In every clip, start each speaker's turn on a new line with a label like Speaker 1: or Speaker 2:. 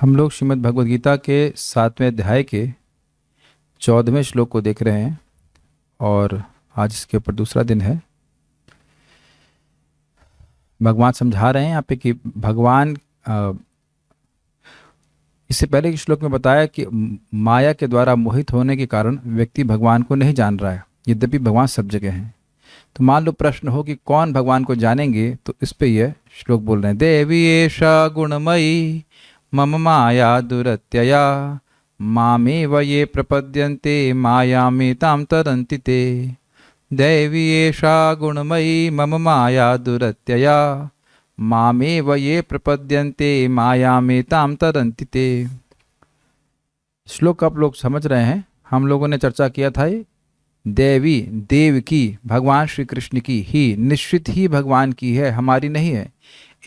Speaker 1: हम लोग श्रीमद् भगवद गीता के 7वें अध्याय के 14वें श्लोक को देख रहे हैं और आज इसके ऊपर दूसरा दिन है। भगवान समझा रहे हैं यहाँ पे कि भगवान इससे पहले के श्लोक में बताया कि माया के द्वारा मोहित होने के कारण व्यक्ति भगवान को नहीं जान रहा है, यद्यपि भगवान सब जगह हैं। तो मान लो प्रश्न हो कि कौन भगवान को जानेंगे, तो इस पे यह श्लोक बोल रहे हैं। देवी एषा गुणमयी मम माया दुरत्यया मामेव ये प्रपद्यन्ते मायामेतां तरन्ति ते। दैवी एषा गुणमयी मम माया दुरत्यया मामेव ये प्रपद्यन्ते मायामेतां तरन्ति ते। श्लोक आप लोग समझ रहे हैं। हम लोगों ने चर्चा किया था ये देवी देव की, भगवान श्री कृष्ण की ही, निश्चित ही भगवान की है, हमारी नहीं है।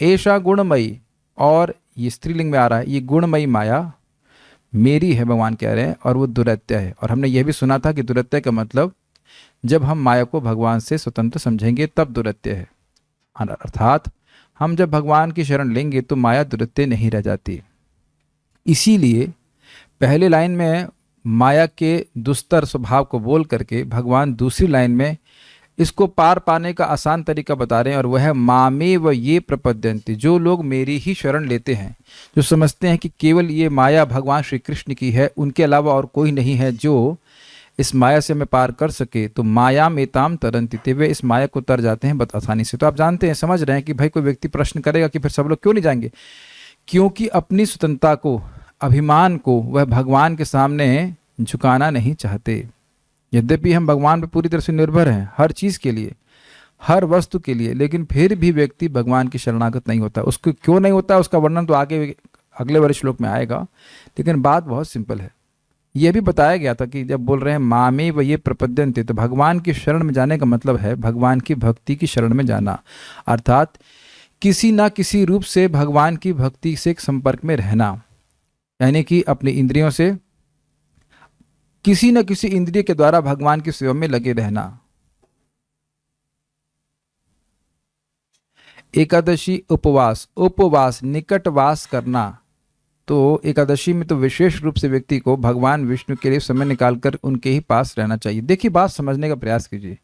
Speaker 1: ऐसा गुणमयी, और ये स्त्रीलिंग में आ रहा है, ये गुणमयी माया मेरी है, भगवान कह रहे हैं, और वो दुरत्य है। और हमने ये भी सुना था कि दुरत्य का मतलब जब हम माया को भगवान से स्वतंत्र समझेंगे तब दुरत्य है, अर्थात हम जब भगवान की शरण लेंगे तो माया दुरत्य नहीं रह जाती। इसीलिए पहले लाइन में माया के दुस्तर स्वभाव को बोल करके भगवान दूसरी लाइन में इसको पार पाने का आसान तरीका बता रहे हैं, और वह है मामेव ये प्रपद्यन्ति। जो लोग मेरी ही शरण लेते हैं, जो समझते हैं कि केवल ये माया भगवान श्री कृष्ण की है, उनके अलावा और कोई नहीं है जो इस माया से हमें पार कर सके, तो माया मेताम तरन्ति ते, वे इस माया को तर जाते हैं बहुत आसानी से। तो आप जानते हैं, समझ रहे हैं कि भाई कोई व्यक्ति प्रश्न करेगा कि फिर सब लोग क्यों नहीं जाएंगे, क्योंकि अपनी स्वतंत्रता को, अभिमान को वह भगवान के सामने झुकाना नहीं चाहते। यद्यपि हम भगवान पर पूरी तरह से निर्भर हैं हर चीज़ के लिए, हर वस्तु के लिए, लेकिन फिर भी व्यक्ति भगवान की शरणागत नहीं होता। उसको क्यों नहीं होता, उसका वर्णन तो आगे अगले वाले श्लोक में आएगा, लेकिन बात बहुत सिंपल है। यह भी बताया गया था कि जब बोल रहे हैं मामे व ये प्रपद्यन्ते, तो भगवान की शरण में जाने का मतलब है भगवान की भक्ति की शरण में जाना, अर्थात किसी ना किसी रूप से भगवान की भक्ति से संपर्क में रहना, यानी कि अपनी इंद्रियों से किसी न किसी इंद्रिय के द्वारा भगवान की सेवा में लगे रहना। एकादशी उपवास, उपवास निकटवास करना। तो एकादशी में तो विशेष रूप से व्यक्ति को भगवान विष्णु के लिए समय निकालकर उनके ही पास रहना चाहिए। देखिए, बात समझने का प्रयास कीजिए।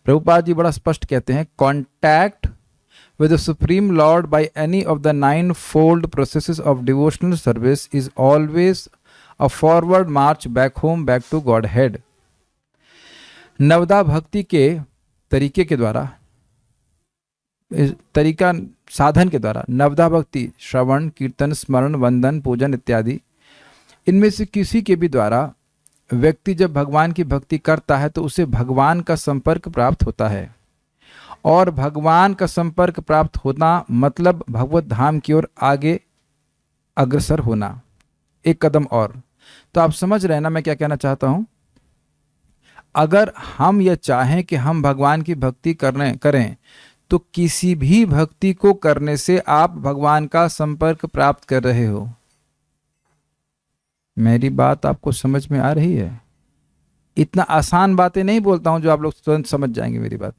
Speaker 1: प्रभुपाद जी बड़ा स्पष्ट कहते हैं, contact with the Supreme Lord by any of the ninefold processes of devotional service is always a forward march back home, back to Godhead। नवदा भक्ति के तरीके के द्वारा, तरीका साधन के द्वारा, नवदा भक्ति श्रवण कीर्तन स्मरण वंदन पूजन इत्यादि, इनमें से किसी के भी द्वारा व्यक्ति जब भगवान की भक्ति करता है तो उसे भगवान का संपर्क प्राप्त होता है, और भगवान का संपर्क प्राप्त होना मतलब भगवत धाम की ओर आगे अग्रसर होना, एक कदम और। तो आप समझ रहे हैं ना मैं क्या कहना चाहता हूं। अगर हम यह चाहें कि हम भगवान की भक्ति करें, तो किसी भी भक्ति को करने से आप भगवान का संपर्क प्राप्त कर रहे हो। मेरी बात आपको समझ में आ रही है? इतना आसान बातें नहीं बोलता हूं जो आप लोग तुरंत समझ जाएंगे मेरी बात।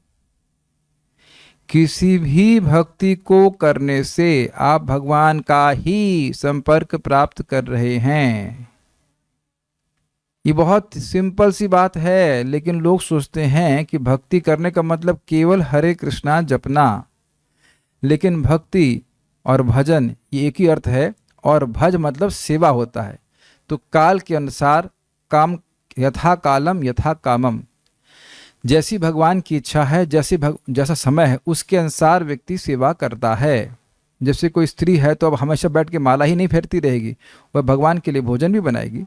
Speaker 1: किसी भी भक्ति को करने से आप भगवान का ही संपर्क प्राप्त कर रहे हैं। ये बहुत सिंपल सी बात है, लेकिन लोग सोचते हैं कि भक्ति करने का मतलब केवल हरे कृष्णा जपना, लेकिन भक्ति और भजन ये एक ही अर्थ है, और भज मतलब सेवा होता है। तो काल के अनुसार काम, यथा कालम यथा कामम, जैसी भगवान की इच्छा है, जैसा समय है, उसके अनुसार व्यक्ति सेवा करता है। जैसे कोई स्त्री है तो अब हमेशा बैठ के माला ही नहीं फेरती रहेगी, वह भगवान के लिए भोजन भी बनाएगी।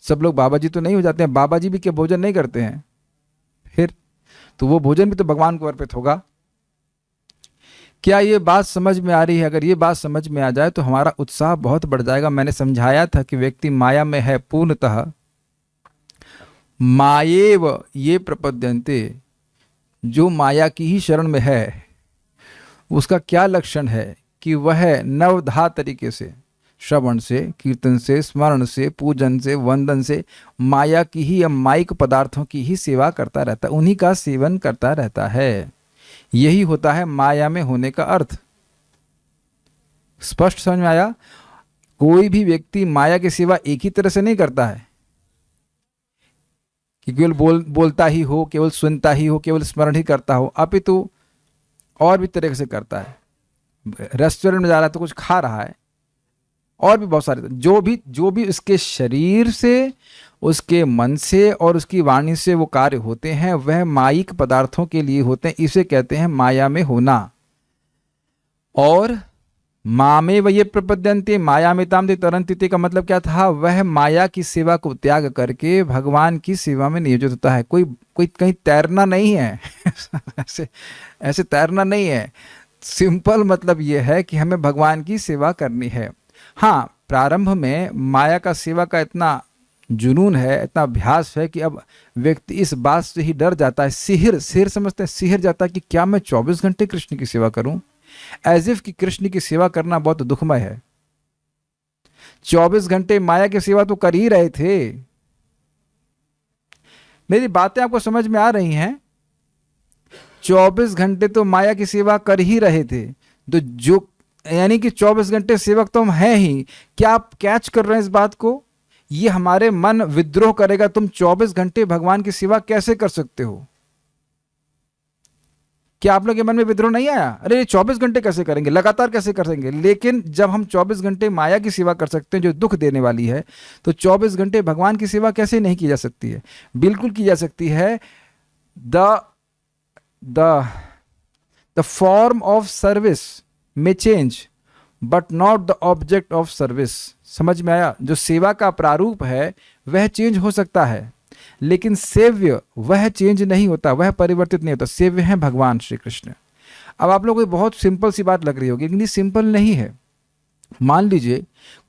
Speaker 1: सब लोग बाबा जी तो नहीं हो जाते हैं, बाबा जी भी क्या भोजन नहीं करते हैं? फिर तो वो भोजन भी तो भगवान को अर्पित होगा। क्या ये बात समझ में आ रही है? अगर ये बात समझ में आ जाए तो हमारा उत्साह बहुत बढ़ जाएगा। मैंने समझाया था कि व्यक्ति माया में है पूर्णतः, मायेव ये प्रपद्यन्ते, जो माया की ही शरण में है उसका क्या लक्षण है कि वह नवधा तरीके से, श्रवण से, कीर्तन से, स्मरण से, पूजन से, वंदन से, माया की ही या माइक पदार्थों की ही सेवा करता रहता है, उन्हीं का सेवन करता रहता है। यही होता है माया में होने का अर्थ। स्पष्ट समझ में आया? कोई भी व्यक्ति माया की सेवा एक ही तरह से नहीं करता है कि केवल बोलता ही हो, केवल सुनता ही हो, केवल स्मरण ही करता हो, अपितु और भी तरह से करता है। रेस्टोरेंट में जा रहा है तो कुछ खा रहा है, और भी बहुत सारे जो भी उसके शरीर से, उसके मन से और उसकी वाणी से वो कार्य होते हैं वह मायिक पदार्थों के लिए होते हैं। इसे कहते हैं माया में होना। और मामे वये प्रपद्यन्ते मायामिताम ते तरन्ति का मतलब क्या था? वह माया की सेवा को त्याग करके भगवान की सेवा में नियोजित होता है। कोई कहीं तैरना नहीं है ऐसे तैरना नहीं है। सिंपल मतलब यह है कि हमें भगवान की सेवा करनी है। हाँ, प्रारंभ में माया का सेवा का इतना जुनून है, इतना अभ्यास है कि अब व्यक्ति इस बात से ही डर जाता है, सिहर समझते हैं, सिहर जाता है कि क्या मैं 24 घंटे कृष्ण की सेवा करूं? एज इफ कि कृष्ण की सेवा करना बहुत दुखमय है। 24 घंटे माया की सेवा तो कर ही रहे थे। मेरी बातें आपको समझ में आ रही हैं? 24 घंटे तो माया की सेवा कर ही रहे थे। तो जो यानी कि 24 घंटे सेवक तो हम हैं ही। क्या आप कैच कर रहे हैं इस बात को? ये हमारे मन विद्रोह करेगा, तुम 24 घंटे भगवान की सेवा कैसे कर सकते हो? क्या आप लोग के मन में विद्रोह नहीं आया? अरे 24 घंटे कैसे करेंगे, लगातार कैसे करेंगे? लेकिन जब हम 24 घंटे माया की सेवा कर सकते हैं जो दुख देने वाली है, तो 24 घंटे भगवान की सेवा कैसे नहीं की जा सकती है? बिल्कुल की जा सकती है। The form of service may change but not the object of service। समझ में आया? जो सेवा का प्रारूप है वह चेंज हो सकता है, लेकिन सेव्य वह चेंज नहीं होता, वह परिवर्तित नहीं होता। सेव्य है भगवान श्री कृष्ण। अब आप लोगों को बहुत सिंपल सी बात लग रही होगी, लेकिन ये सिंपल नहीं है। मान लीजिए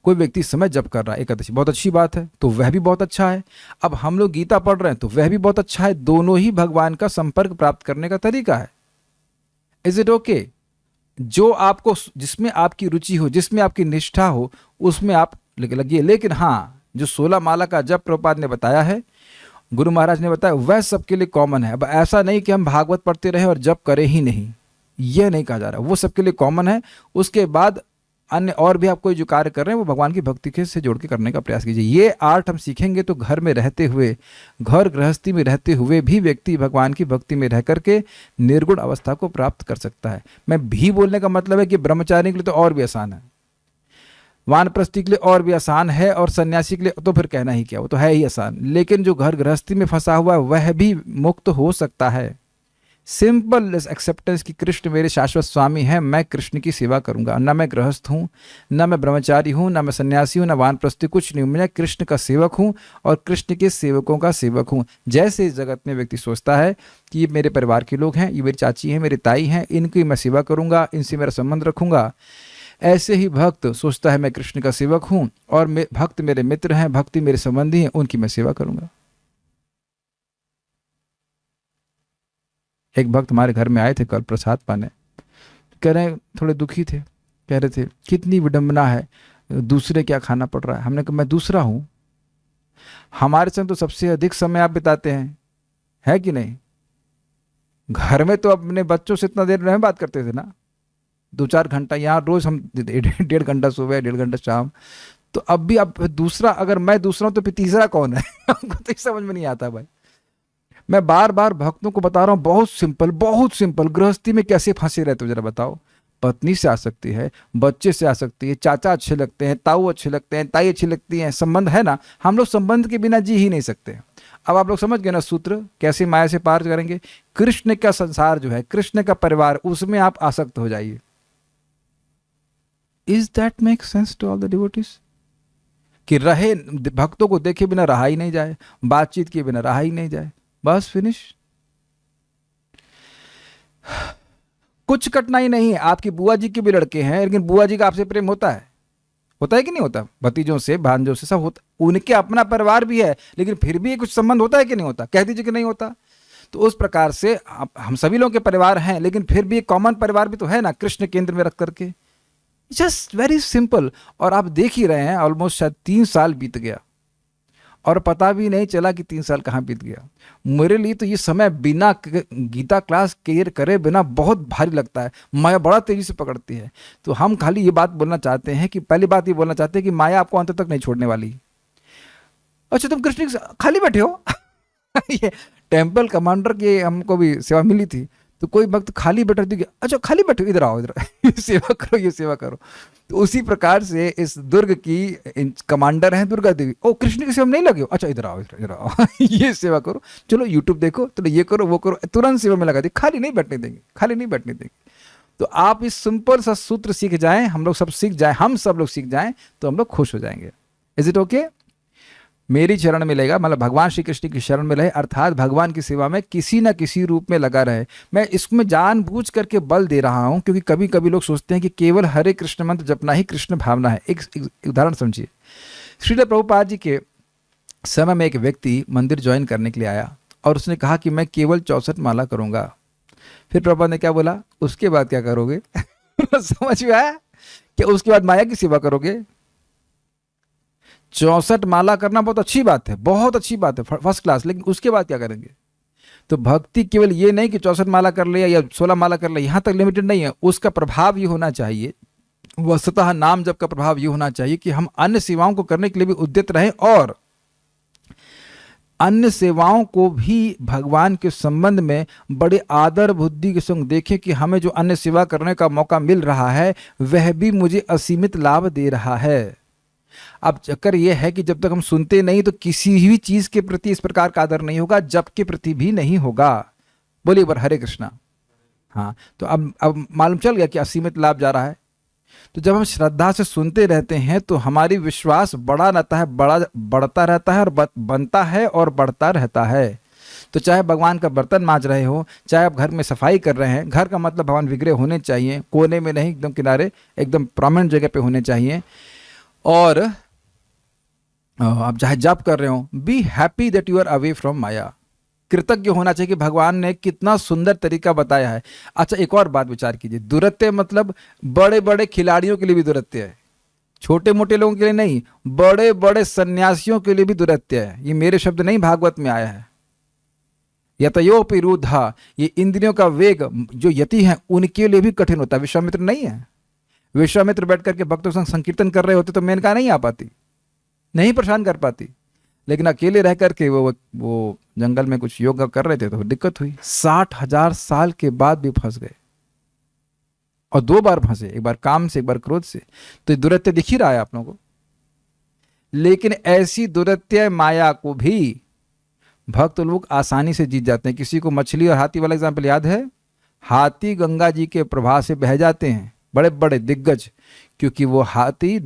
Speaker 1: कोई व्यक्ति समय जप कर रहा है, एकादशी, बहुत अच्छी बात है, तो वह भी बहुत अच्छा है। अब हम लोग गीता पढ़ रहे हैं तो वह भी बहुत अच्छा है। दोनों ही भगवान का संपर्क प्राप्त करने का तरीका है। Is it okay? जो आपको, जिसमें आपकी रुचि हो, जिसमें आपकी निष्ठा हो, उसमें आप लगिए। लेकिन हाँ, जो 16 माला का जप प्रभुपाद ने बताया है, गुरु महाराज ने बताया, वह सबके लिए कॉमन है। अब ऐसा नहीं कि हम भागवत पढ़ते रहे और जप करें ही नहीं, यह नहीं कहा जा रहा। वो सबके लिए कॉमन है। उसके बाद अन्य और भी आप कोई जो कार्य कर रहे हैं वो भगवान की भक्ति के से जोड़ के करने का प्रयास कीजिए। ये आर्ट हम सीखेंगे तो घर में रहते हुए, घर गृहस्थी में रहते हुए भी व्यक्ति भगवान की भक्ति में रह करके निर्गुण अवस्था को प्राप्त कर सकता है। मैं भी बोलने का मतलब है कि ब्रह्मचारी के लिए तो और भी आसान है, वानप्रस्थी के लिए और भी आसान है, और सन्यासी के लिए तो फिर कहना ही क्या, वो तो है ही आसान। लेकिन जो घर गृहस्थी में फंसा हुआ है वह भी मुक्त हो सकता है। सिंपल एक्सेप्टेंस कि कृष्ण मेरे शाश्वत स्वामी हैं, मैं कृष्ण की सेवा करूंगा। न मैं गृहस्थ हूँ, न मैं ब्रह्मचारी हूँ, न मैं सन्यासी हूँ, न वानप्रस्थी, कुछ नहीं हूँ। मैं कृष्ण का सेवक हूँ और कृष्ण के सेवकों का सेवक हूँ। जैसे इस जगत में व्यक्ति सोचता है कि ये मेरे परिवार के लोग हैं, ये मेरी चाची हैं, मेरी ताई हैं, इनकी मैं सेवा करूंगा, इनसे मेरा संबंध रखूंगा, ऐसे ही भक्त सोचता है मैं कृष्ण का सेवक हूँ और भक्त मेरे मित्र हैं, भक्ति मेरे संबंधी हैं, उनकी मैं सेवा करूंगा। एक भक्त हमारे घर में आए थे कल प्रसाद पाने, कह रहे थोड़े दुखी थे, कह रहे थे कितनी विडंबना है, दूसरे क्या खाना पड़ रहा है। हमने कहा मैं दूसरा हूं, हमारे संग तो सबसे अधिक समय आप बिताते हैं, है कि नहीं? घर में तो अपने बच्चों से इतना देर नहीं बात करते थे ना, 2-4 घंटा। यहाँ रोज हम 1.5 घंटा सुबह, 1.5 घंटा शाम। तो अब भी अब दूसरा, अगर मैं दूसरा हूं तो फिर तीसरा कौन है? हमको तो समझ में नहीं आता भाई। मैं बार बार भक्तों को बता रहा हूँ, बहुत सिंपल। गृहस्थी में कैसे फंसे रहते हो जरा बताओ। पत्नी से आ सकती है, बच्चे से आ सकती है, चाचा अच्छे लगते हैं, ताऊ अच्छे लगते हैं, ताई अच्छी लगती हैं, संबंध है ना। हम लोग संबंध के बिना जी ही नहीं सकते। अब आप लोग समझ गए ना सूत्र, कैसे माया से पार करेंगे। कृष्ण का संसार जो है, कृष्ण का परिवार, उसमें आप आसक्त हो जाइए। Is that make sense to all the devotees? कि रहे, भक्तों को देखे बिना रहा ही नहीं जाए, बातचीत किए बिना रहा ही नहीं जाए, बस फिनिश। कुछ कठिनाई नहीं है। आपकी बुआ जी के भी लड़के हैं, लेकिन बुआ जी का आपसे प्रेम होता है कि नहीं होता? भतीजों से, भांजों से, सब होता। उनके अपना परिवार भी है, लेकिन फिर भी कुछ संबंध होता है कि नहीं होता? कह दीजिए कि नहीं होता। तो उस प्रकार से हम सभी लोगों के परिवार हैं, लेकिन फिर भी एक कॉमन परिवार भी तो है ना, कृष्ण केंद्र में रख करके। Just very simple. और आप देख ही रहे हैं, ऑलमोस्ट शायद 3 साल बीत गया और पता भी नहीं चला कि 3 साल कहाँ बीत गया। मेरे लिए तो ये समय बिना गीता क्लास क्लियर करे बिना बहुत भारी लगता है, माया बड़ा तेजी से पकड़ती है। तो हम खाली ये बात बोलना चाहते हैं कि पहली बात ये बोलना चाहते हैं कि माया आपको अंत तक नहीं छोड़ने वाली। अच्छा तुम कृष्ण के खाली बैठे हो ये टेम्पल कमांडर की हमको भी सेवा मिली थी, तो कोई भक्त खाली बैठा थी, अच्छा खाली बैठो, इधर आओ, इधर ये सेवा करो, ये सेवा करो। तो उसी प्रकार से इस दुर्ग की कमांडर हैं दुर्गा देवी, ओ कृष्ण की सेवा में नहीं लगे हो, अच्छा इधर आओ, इधर आओ ये सेवा करो, चलो यूट्यूब देखो, चलो ये करो वो करो, तुरंत सेवा में लगा दी, खाली नहीं बैठने देंगे, खाली नहीं बैठने देंगे। तो आप इस सिंपल सा सूत्र सीख जाएं, हम लोग सब सीख जाएं, हम सब लोग सीख जाएं, तो हम लोग खुश हो जाएंगे। Is it okay? मेरी शरण में लेगा, मतलब भगवान श्री कृष्ण की शरण में रहे, अर्थात भगवान की सेवा में किसी न किसी रूप में लगा रहे। मैं इसमें जानबूझ करके बल दे रहा हूं क्योंकि कभी कभी लोग सोचते हैं कि केवल हरे कृष्ण मंत्र जपना ही कृष्ण भावना है। एक उदाहरण समझिए। श्रील प्रभुपाद जी के समय में एक व्यक्ति मंदिर ज्वाइन करने के लिए आया और उसने कहा कि मैं केवल 64 माला करूंगा। फिर प्रभुपाद ने क्या बोला, उसके बाद क्या करोगे समझ में आया कि उसके बाद माया की सेवा करोगे। 64 माला करना बहुत अच्छी बात है, बहुत अच्छी बात है, फर्स्ट क्लास, लेकिन उसके बाद क्या करेंगे? तो भक्ति केवल ये नहीं कि 64 माला कर ले या 16 माला कर ले, यहां तक लिमिटेड नहीं है। उसका प्रभाव ये होना चाहिए, वस्तुतः नाम जप का प्रभाव ये होना चाहिए कि हम अन्य सेवाओं को करने के लिए भी उद्यत रहें और अन्य सेवाओं को भी भगवान के संबंध में बड़े आदर बुद्धि के संग देखें कि हमें जो अन्य सेवा करने का मौका मिल रहा है वह भी मुझे असीमित लाभ दे रहा है। अब चक्कर यह है कि जब तक हम सुनते नहीं तो किसी भी चीज के प्रति इस प्रकार का आदर नहीं होगा, जप के प्रति भी नहीं होगा। बोलिए बार हरे कृष्णा। हाँ, तो अब मालूम चल गया कि असीमित लाभ जा रहा है। तो जब हम श्रद्धा से सुनते रहते हैं तो हमारी विश्वास बढ़ा रहता है, बढ़ता रहता है और बनता है और बढ़ता रहता है। तो चाहे भगवान का बर्तन मांज रहे हो, चाहे आप घर में सफाई कर रहे हैं, घर का मतलब भगवान विग्रह होने चाहिए, कोने में नहीं, एकदम किनारे, एकदम प्रोमिनेंट जगह पे होने चाहिए। और आप चाहे जप कर रहे हो, be happy that you are away from maya. कृतज्ञ होना चाहिए कि भगवान ने कितना सुंदर तरीका बताया है। अच्छा एक और बात विचार कीजिए, दुरत्य मतलब बड़े बड़े खिलाड़ियों के लिए भी दुरत्य है, छोटे मोटे लोगों के लिए नहीं, बड़े बड़े सन्यासियों के लिए भी दुरत्य है। ये मेरे शब्द नहीं, भागवत में आया है। यतयोपि रूधा, ये इंद्रियों का वेग जो यति हैं उनके लिए भी कठिन होता है। विश्वामित्र नहीं है, विश्वामित्र बैठ करके भक्तों संग संकीर्तन कर रहे होते तो मेनका नहीं आ पाती, नहीं परेशान कर पाती, लेकिन अकेले रह करके वो जंगल में कुछ योगा कर रहे थे तो दिक्कत हुई। 60,000 साल के बाद भी फंस गए, और 2 बार फंसे, एक बार काम से एक बार क्रोध से। तो दुरत्य दिख ही रहा है आप लोगों को। लेकिन ऐसी दुरत्य माया को भी भक्त लोग आसानी से जीत जाते हैं। किसी को मछली और हाथी वाला एग्जाम्पल याद है? हाथी गंगा जी के प्रवाह से बह जाते हैं, बड़े बड़े दिग्गज, क्योंकि वो हाथी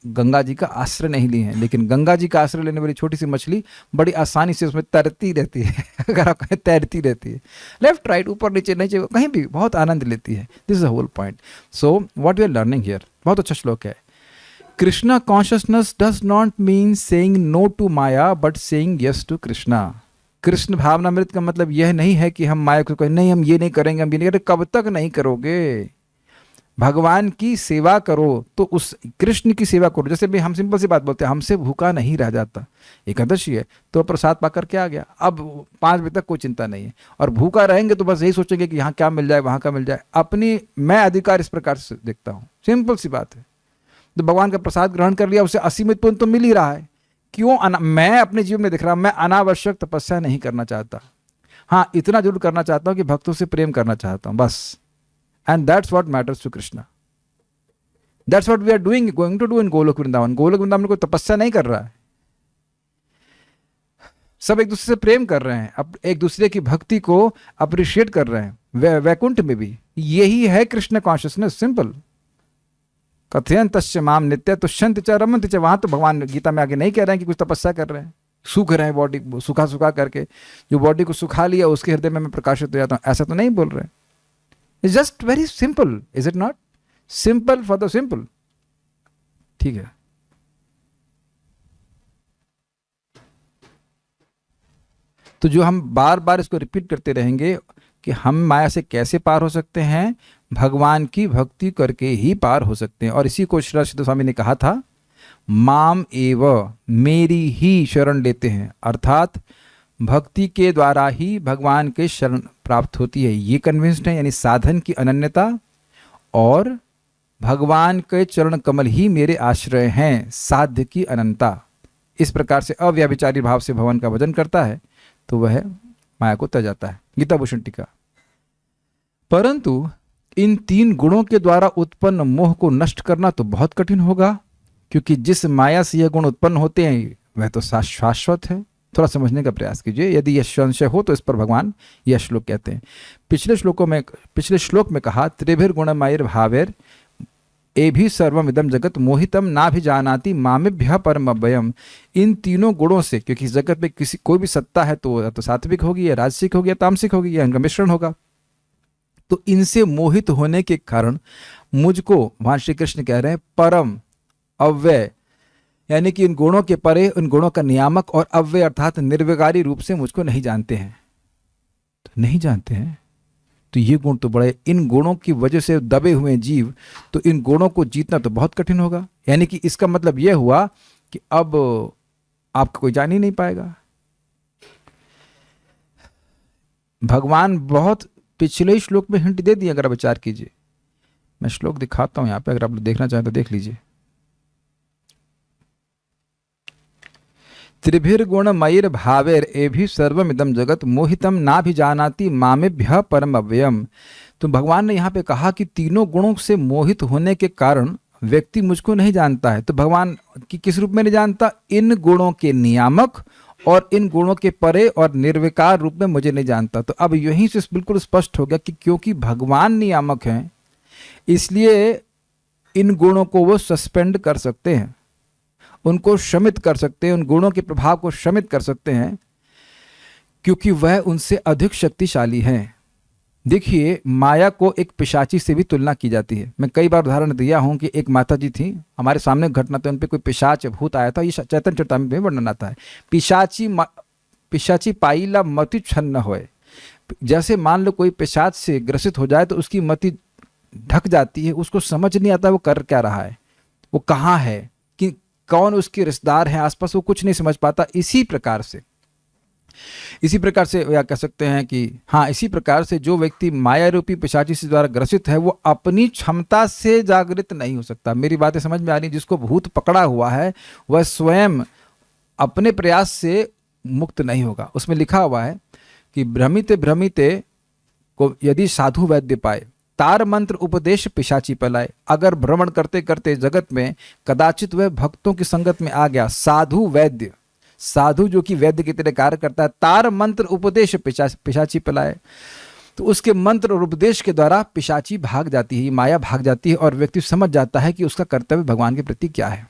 Speaker 1: गंगा जी का आश्रय नहीं लिए हैं। लेकिन गंगा जी का आश्रय लेने वाली छोटी सी मछली बड़ी आसानी से उसमें तैरती रहती है अगर आप कहें तैरती रहती है, लेफ्ट राइट ऊपर नीचे नीचे कहीं भी बहुत आनंद लेती है। This is the whole point. So what we are learning here, बहुत अच्छा श्लोक है। Krishna consciousness does not mean saying no to maya but saying yes to Krishna. Krishna भावनामृत का मतलब यह नहीं है कि हम माया को कहें नहीं हम ये नहीं करेंगे, हम ये नहीं करेंगे। कब तक नहीं करोगे? भगवान की सेवा करो तो उस कृष्ण की सेवा करो। जैसे भी हम सिंपल सी बात बोलते हैं, हमसे भूखा नहीं रह जाता। एकादशी है तो प्रसाद पाकर के आ गया, अब 5 बजे तक कोई चिंता नहीं है। और भूखा रहेंगे तो बस यही सोचेंगे कि यहाँ क्या मिल जाए, वहाँ क्या मिल जाए। अपनी मैं अधिकार इस प्रकार से देखता हूँ, सिंपल सी बात है। तो भगवान का प्रसाद ग्रहण कर लिया, उसे असीमित पुण्य तो मिल ही रहा है। क्यों मैं अपने जीवन में देख रहा हूँ, मैं अनावश्यक तपस्या नहीं करना चाहता। हाँ, इतना जरूर करना चाहता हूँ कि भक्तों से प्रेम करना चाहता हूँ, बस। And that's what matters to Krishna. That's what we are going to do in Golok Vrindavan. Golok Vrindavan में कोई तपस्या नहीं कर रहा है, सब एक दूसरे से प्रेम कर रहे हैं, अब एक दूसरे की भक्ति को अप्रिशिएट कर रहे हैं। वैकुंठ में भी यही है कृष्ण कॉन्शियसनेस, सिंपल। कथयन्तश्च माम नित्य तुष्यन्ति च रमन्ति च। वहां तो भगवान गीता में आगे नहीं कह रहे हैं कि कुछ तपस्या कर रहे हैं, सूख रहे हैं बॉडी, सुखा करके जो बॉडी को सुखा लिया उसके हृदय में मैं प्रकाशित हो जाता हूं, ऐसा तो नहीं बोल रहे। It's just very simple, is it not? Simple for the simple. ठीक है। तो जो हम बार बार इसको रिपीट करते रहेंगे कि हम माया से कैसे पार हो सकते हैं, भगवान की भक्ति करके ही पार हो सकते हैं। और इसी को श्री सिद्धू स्वामी ने कहा था, माम एव, मेरी ही शरण लेते हैं, अर्थात भक्ति के द्वारा ही भगवान के शरण प्राप्त होती है, ये कन्विंस्ड है। यानी साधन की अनन्यता और भगवान के चरण कमल ही मेरे आश्रय हैं, साध्य की अनंता। इस प्रकार से अव्यभिचारी भाव से भगवान का भजन करता है तो वह माया को त्याग जाता है। गीता भूषण टीका। परंतु इन 3 गुणों के द्वारा उत्पन्न मोह को नष्ट करना तो बहुत कठिन होगा, क्योंकि जिस माया से यह गुण उत्पन्न होते हैं वह तो शाश्वत है। थोड़ा समझने का प्रयास कीजिए। यदि यह संशय हो तो इस पर भगवान यह श्लोक कहते हैं। पिछले श्लोक में कहा, त्रिभिर्गुणमयैर भावैर एभि सर्वम इदम जगत मोहितम ना भी जानाति मामेभ्यः परमव्ययम। इन तीनों गुणों से, क्योंकि इस जगत में कोई भी सत्ता है तो सात्विक होगी या राजसिक होगी या तामसिक होगी या इनका मिश्रण होगा, तो इनसे मोहित होने के कारण मुझको, भगवान श्री कृष्ण कह रहे हैं, परम अव्यय, यानी कि इन गुणों के परे, उन गुणों का नियामक और अव्यय अर्थात निर्विकारी रूप से मुझको नहीं जानते हैं। तो नहीं जानते हैं तो ये गुण तो बड़े, इन गुणों की वजह से दबे हुए जीव, तो इन गुणों को जीतना तो बहुत कठिन होगा। यानी कि इसका मतलब यह हुआ कि अब आपको कोई जान ही नहीं पाएगा। भगवान बहुत पिछले श्लोक में हिंट दे दिए, अगर आप विचार कीजिए। मैं श्लोक दिखाता हूं यहां पे, अगर आप लोग देखना चाहें तो देख लीजिए। त्रिभिर्गुणमयैर भावैर एभि सर्वमिदं जगत मोहितम ना भी जानाति मामेभ्यः परम अव्ययम। तो भगवान ने यहाँ पे कहा कि तीनों गुणों से मोहित होने के कारण व्यक्ति मुझको नहीं जानता है। तो भगवान की किस रूप में नहीं जानता? इन गुणों के नियामक और इन गुणों के परे और निर्विकार रूप में मुझे नहीं जानता। तो अब यहीं से बिल्कुल स्पष्ट हो गया कि क्योंकि भगवान नियामक हैं, इसलिए इन गुणों को वो सस्पेंड कर सकते हैं, उनको शमित कर सकते हैं, उन गुणों के प्रभाव को शमित कर सकते हैं, क्योंकि वह उनसे अधिक शक्तिशाली हैं। देखिए, माया को एक पिशाची से भी तुलना की जाती है। मैं कई बार उदाहरण दिया हूं कि एक माता जी थी, हमारे सामने घटना तो उन पर कोई पिशाच भूत आया था। ये चैतन्य चरितामृत में वर्णन आता है। पिशाची पाईला मति छन्न होए। जैसे मान लो कोई पिशाच से ग्रसित हो जाए तो उसकी मति ढक जाती है, उसको समझ नहीं आता वो कर क्या रहा है, वो कहाँ है, कि कौन उसके रिश्तेदार है आसपास, वो कुछ नहीं समझ पाता। इसी प्रकार से या कह सकते हैं कि हाँ, इसी प्रकार से जो व्यक्ति माया रूपी पिशाची से द्वारा ग्रसित है, वो अपनी क्षमता से जागृत नहीं हो सकता। मेरी बातें समझ में आ रही? जिसको भूत पकड़ा हुआ है वह स्वयं अपने प्रयास से मुक्त नहीं होगा। उसमें लिखा हुआ है कि भ्रमिते भ्रमिते को यदि साधु वैद्य पाए, तार मंत्र उपदेश पिशाची पलाए। अगर भ्रमण करते करते जगत में कदाचित वह भक्तों की संगत में आ गया, साधु वैद्य, साधु जो कि वैद्य की तरह कार्य करता है, तार मंत्र उपदेश पिशाची पलाए, तो उसके मंत्र और उपदेश के द्वारा पिशाची भाग जाती है, माया भाग जाती है, और व्यक्ति समझ जाता है कि उसका कर्तव्य भगवान के प्रति क्या है,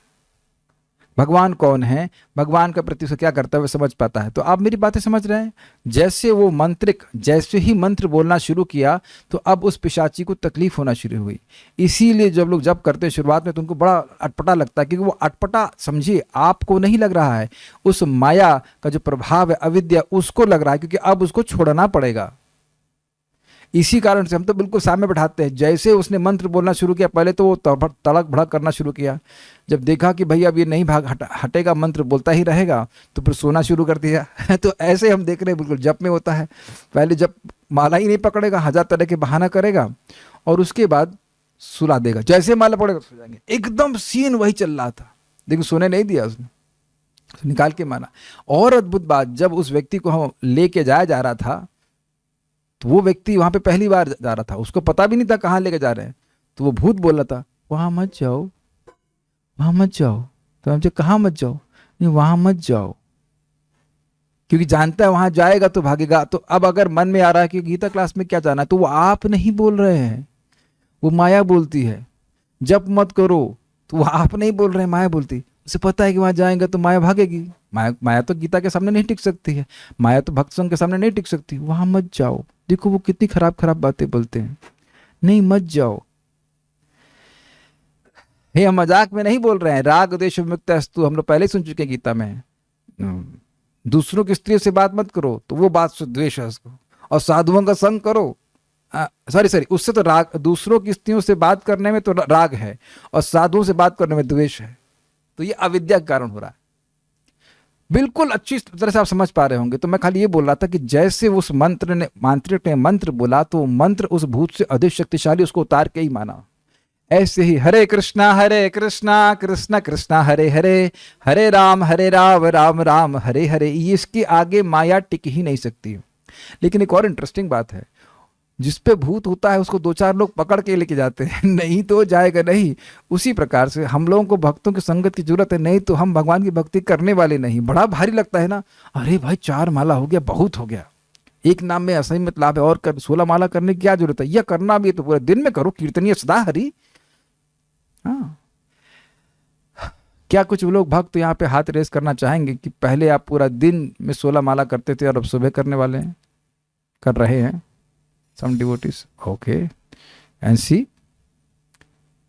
Speaker 1: भगवान कौन है, भगवान का प्रति उसका क्या कर्तव्य समझ पाता है। तो आप मेरी बातें समझ रहे हैं? जैसे वो मंत्रिक जैसे ही मंत्र बोलना शुरू किया तो अब उस पिशाची को तकलीफ होना शुरू हुई। इसीलिए जब लोग जप करते हैं शुरुआत में तो उनको बड़ा अटपटा लगता है, क्योंकि वो अटपटा, समझिए, आपको नहीं लग रहा है, उस माया का जो प्रभाव है, अविद्या, उसको लग रहा है, क्योंकि अब उसको छोड़ना पड़ेगा। इसी कारण से हम तो बिल्कुल सामने बैठाते हैं। जैसे उसने मंत्र बोलना शुरू किया, पहले तो वो तड़क भड़क करना शुरू किया। जब देखा कि भैया अब ये नहीं हटेगा, मंत्र बोलता ही रहेगा, तो फिर सोना शुरू कर दिया। तो ऐसे हम देख रहे हैं, बिल्कुल जप में होता है। पहले जब माला ही नहीं पकड़ेगा, 1000 तरह के बहाना करेगा, और उसके बाद सुला देगा। जैसे माला पड़ेगा सो जाएंगे। एकदम सीन वही चल रहा था, लेकिन सोने नहीं दिया उसने, निकाल के माना। और अद्भुत बात, जब उस व्यक्ति को हम लेके जाया जा रहा था, तो वो व्यक्ति वहां पे पहली बार जा रहा था, उसको पता भी नहीं था कहाँ लेके जा रहे हैं। तो वो भूत बोल रहा था, वहां मत जाओ, वहां मत जाओ। तो हम जो, कहाँ मत जाओ? नहीं, वहां मत जाओ, क्योंकि जानता है वहां जाएगा तो भागेगा। तो अब अगर मन में आ रहा है कि गीता क्लास में क्या जाना है, तो वो आप नहीं बोल रहे हैं, वो माया बोलती है। जप मत करो, तो वो आप नहीं बोल रहे हैं, माया बोलती। उसे पता है कि वहां जाएंगे तो माया भागेगी। माया तो गीता के सामने नहीं टिक सकती है, माया तो भक्त संघ के सामने नहीं टिक सकती। वहां मत जाओ। देखो वो कितनी खराब खराब बातें बोलते हैं। नहीं, मत जाओ। हे, हम मजाक में नहीं बोल रहे हैं। राग द्वेष विमुक्त अस्तु, हम लोग पहले सुन चुके हैं गीता में। दूसरों की स्त्रियों से बात मत करो, तो वो बात से द्वेष है उसको। और साधुओं का संग करो, सॉरी उससे तो राग, दूसरों की स्त्रियों से बात करने में तो राग है, और साधुओं से बात करने में द्वेष है। तो ये अविद्या के कारण हो रहा है। बिल्कुल अच्छी तरह से आप समझ पा रहे होंगे। तो मैं खाली ये बोल रहा था कि जैसे उस मांत्रिक ने मंत्र बोला तो मंत्र उस भूत से अधिक शक्तिशाली, उसको उतार के ही माना। ऐसे ही हरे कृष्णा कृष्णा कृष्णा हरे हरे, हरे राम राम राम हरे हरे, ये इसके आगे माया टिक ही नहीं सकती। लेकिन एक और इंटरेस्टिंग बात है, जिस पे भूत होता है उसको दो चार लोग पकड़ के लेके जाते हैं, नहीं तो जाएगा नहीं। उसी प्रकार से हम लोगों को भक्तों की संगत की जरूरत है, नहीं तो हम भगवान की भक्ति करने वाले नहीं। बड़ा भारी लगता है ना, अरे भाई 4 माला हो गया, बहुत हो गया, एक नाम में असंयमित लाभ है, और 16 माला करने की क्या जरूरत है, यह करना भी है तो पूरे दिन में करो, कीर्तनीय सदा हरि। हाँ, क्या कुछ लोग भक्त यहाँ पे हाथ रेस करना चाहेंगे कि पहले आप पूरा दिन में 16 माला करते थे और अब सुबह करने वाले हैं, कर रहे हैं? सम डिवोटीज, ओके, एंड सी,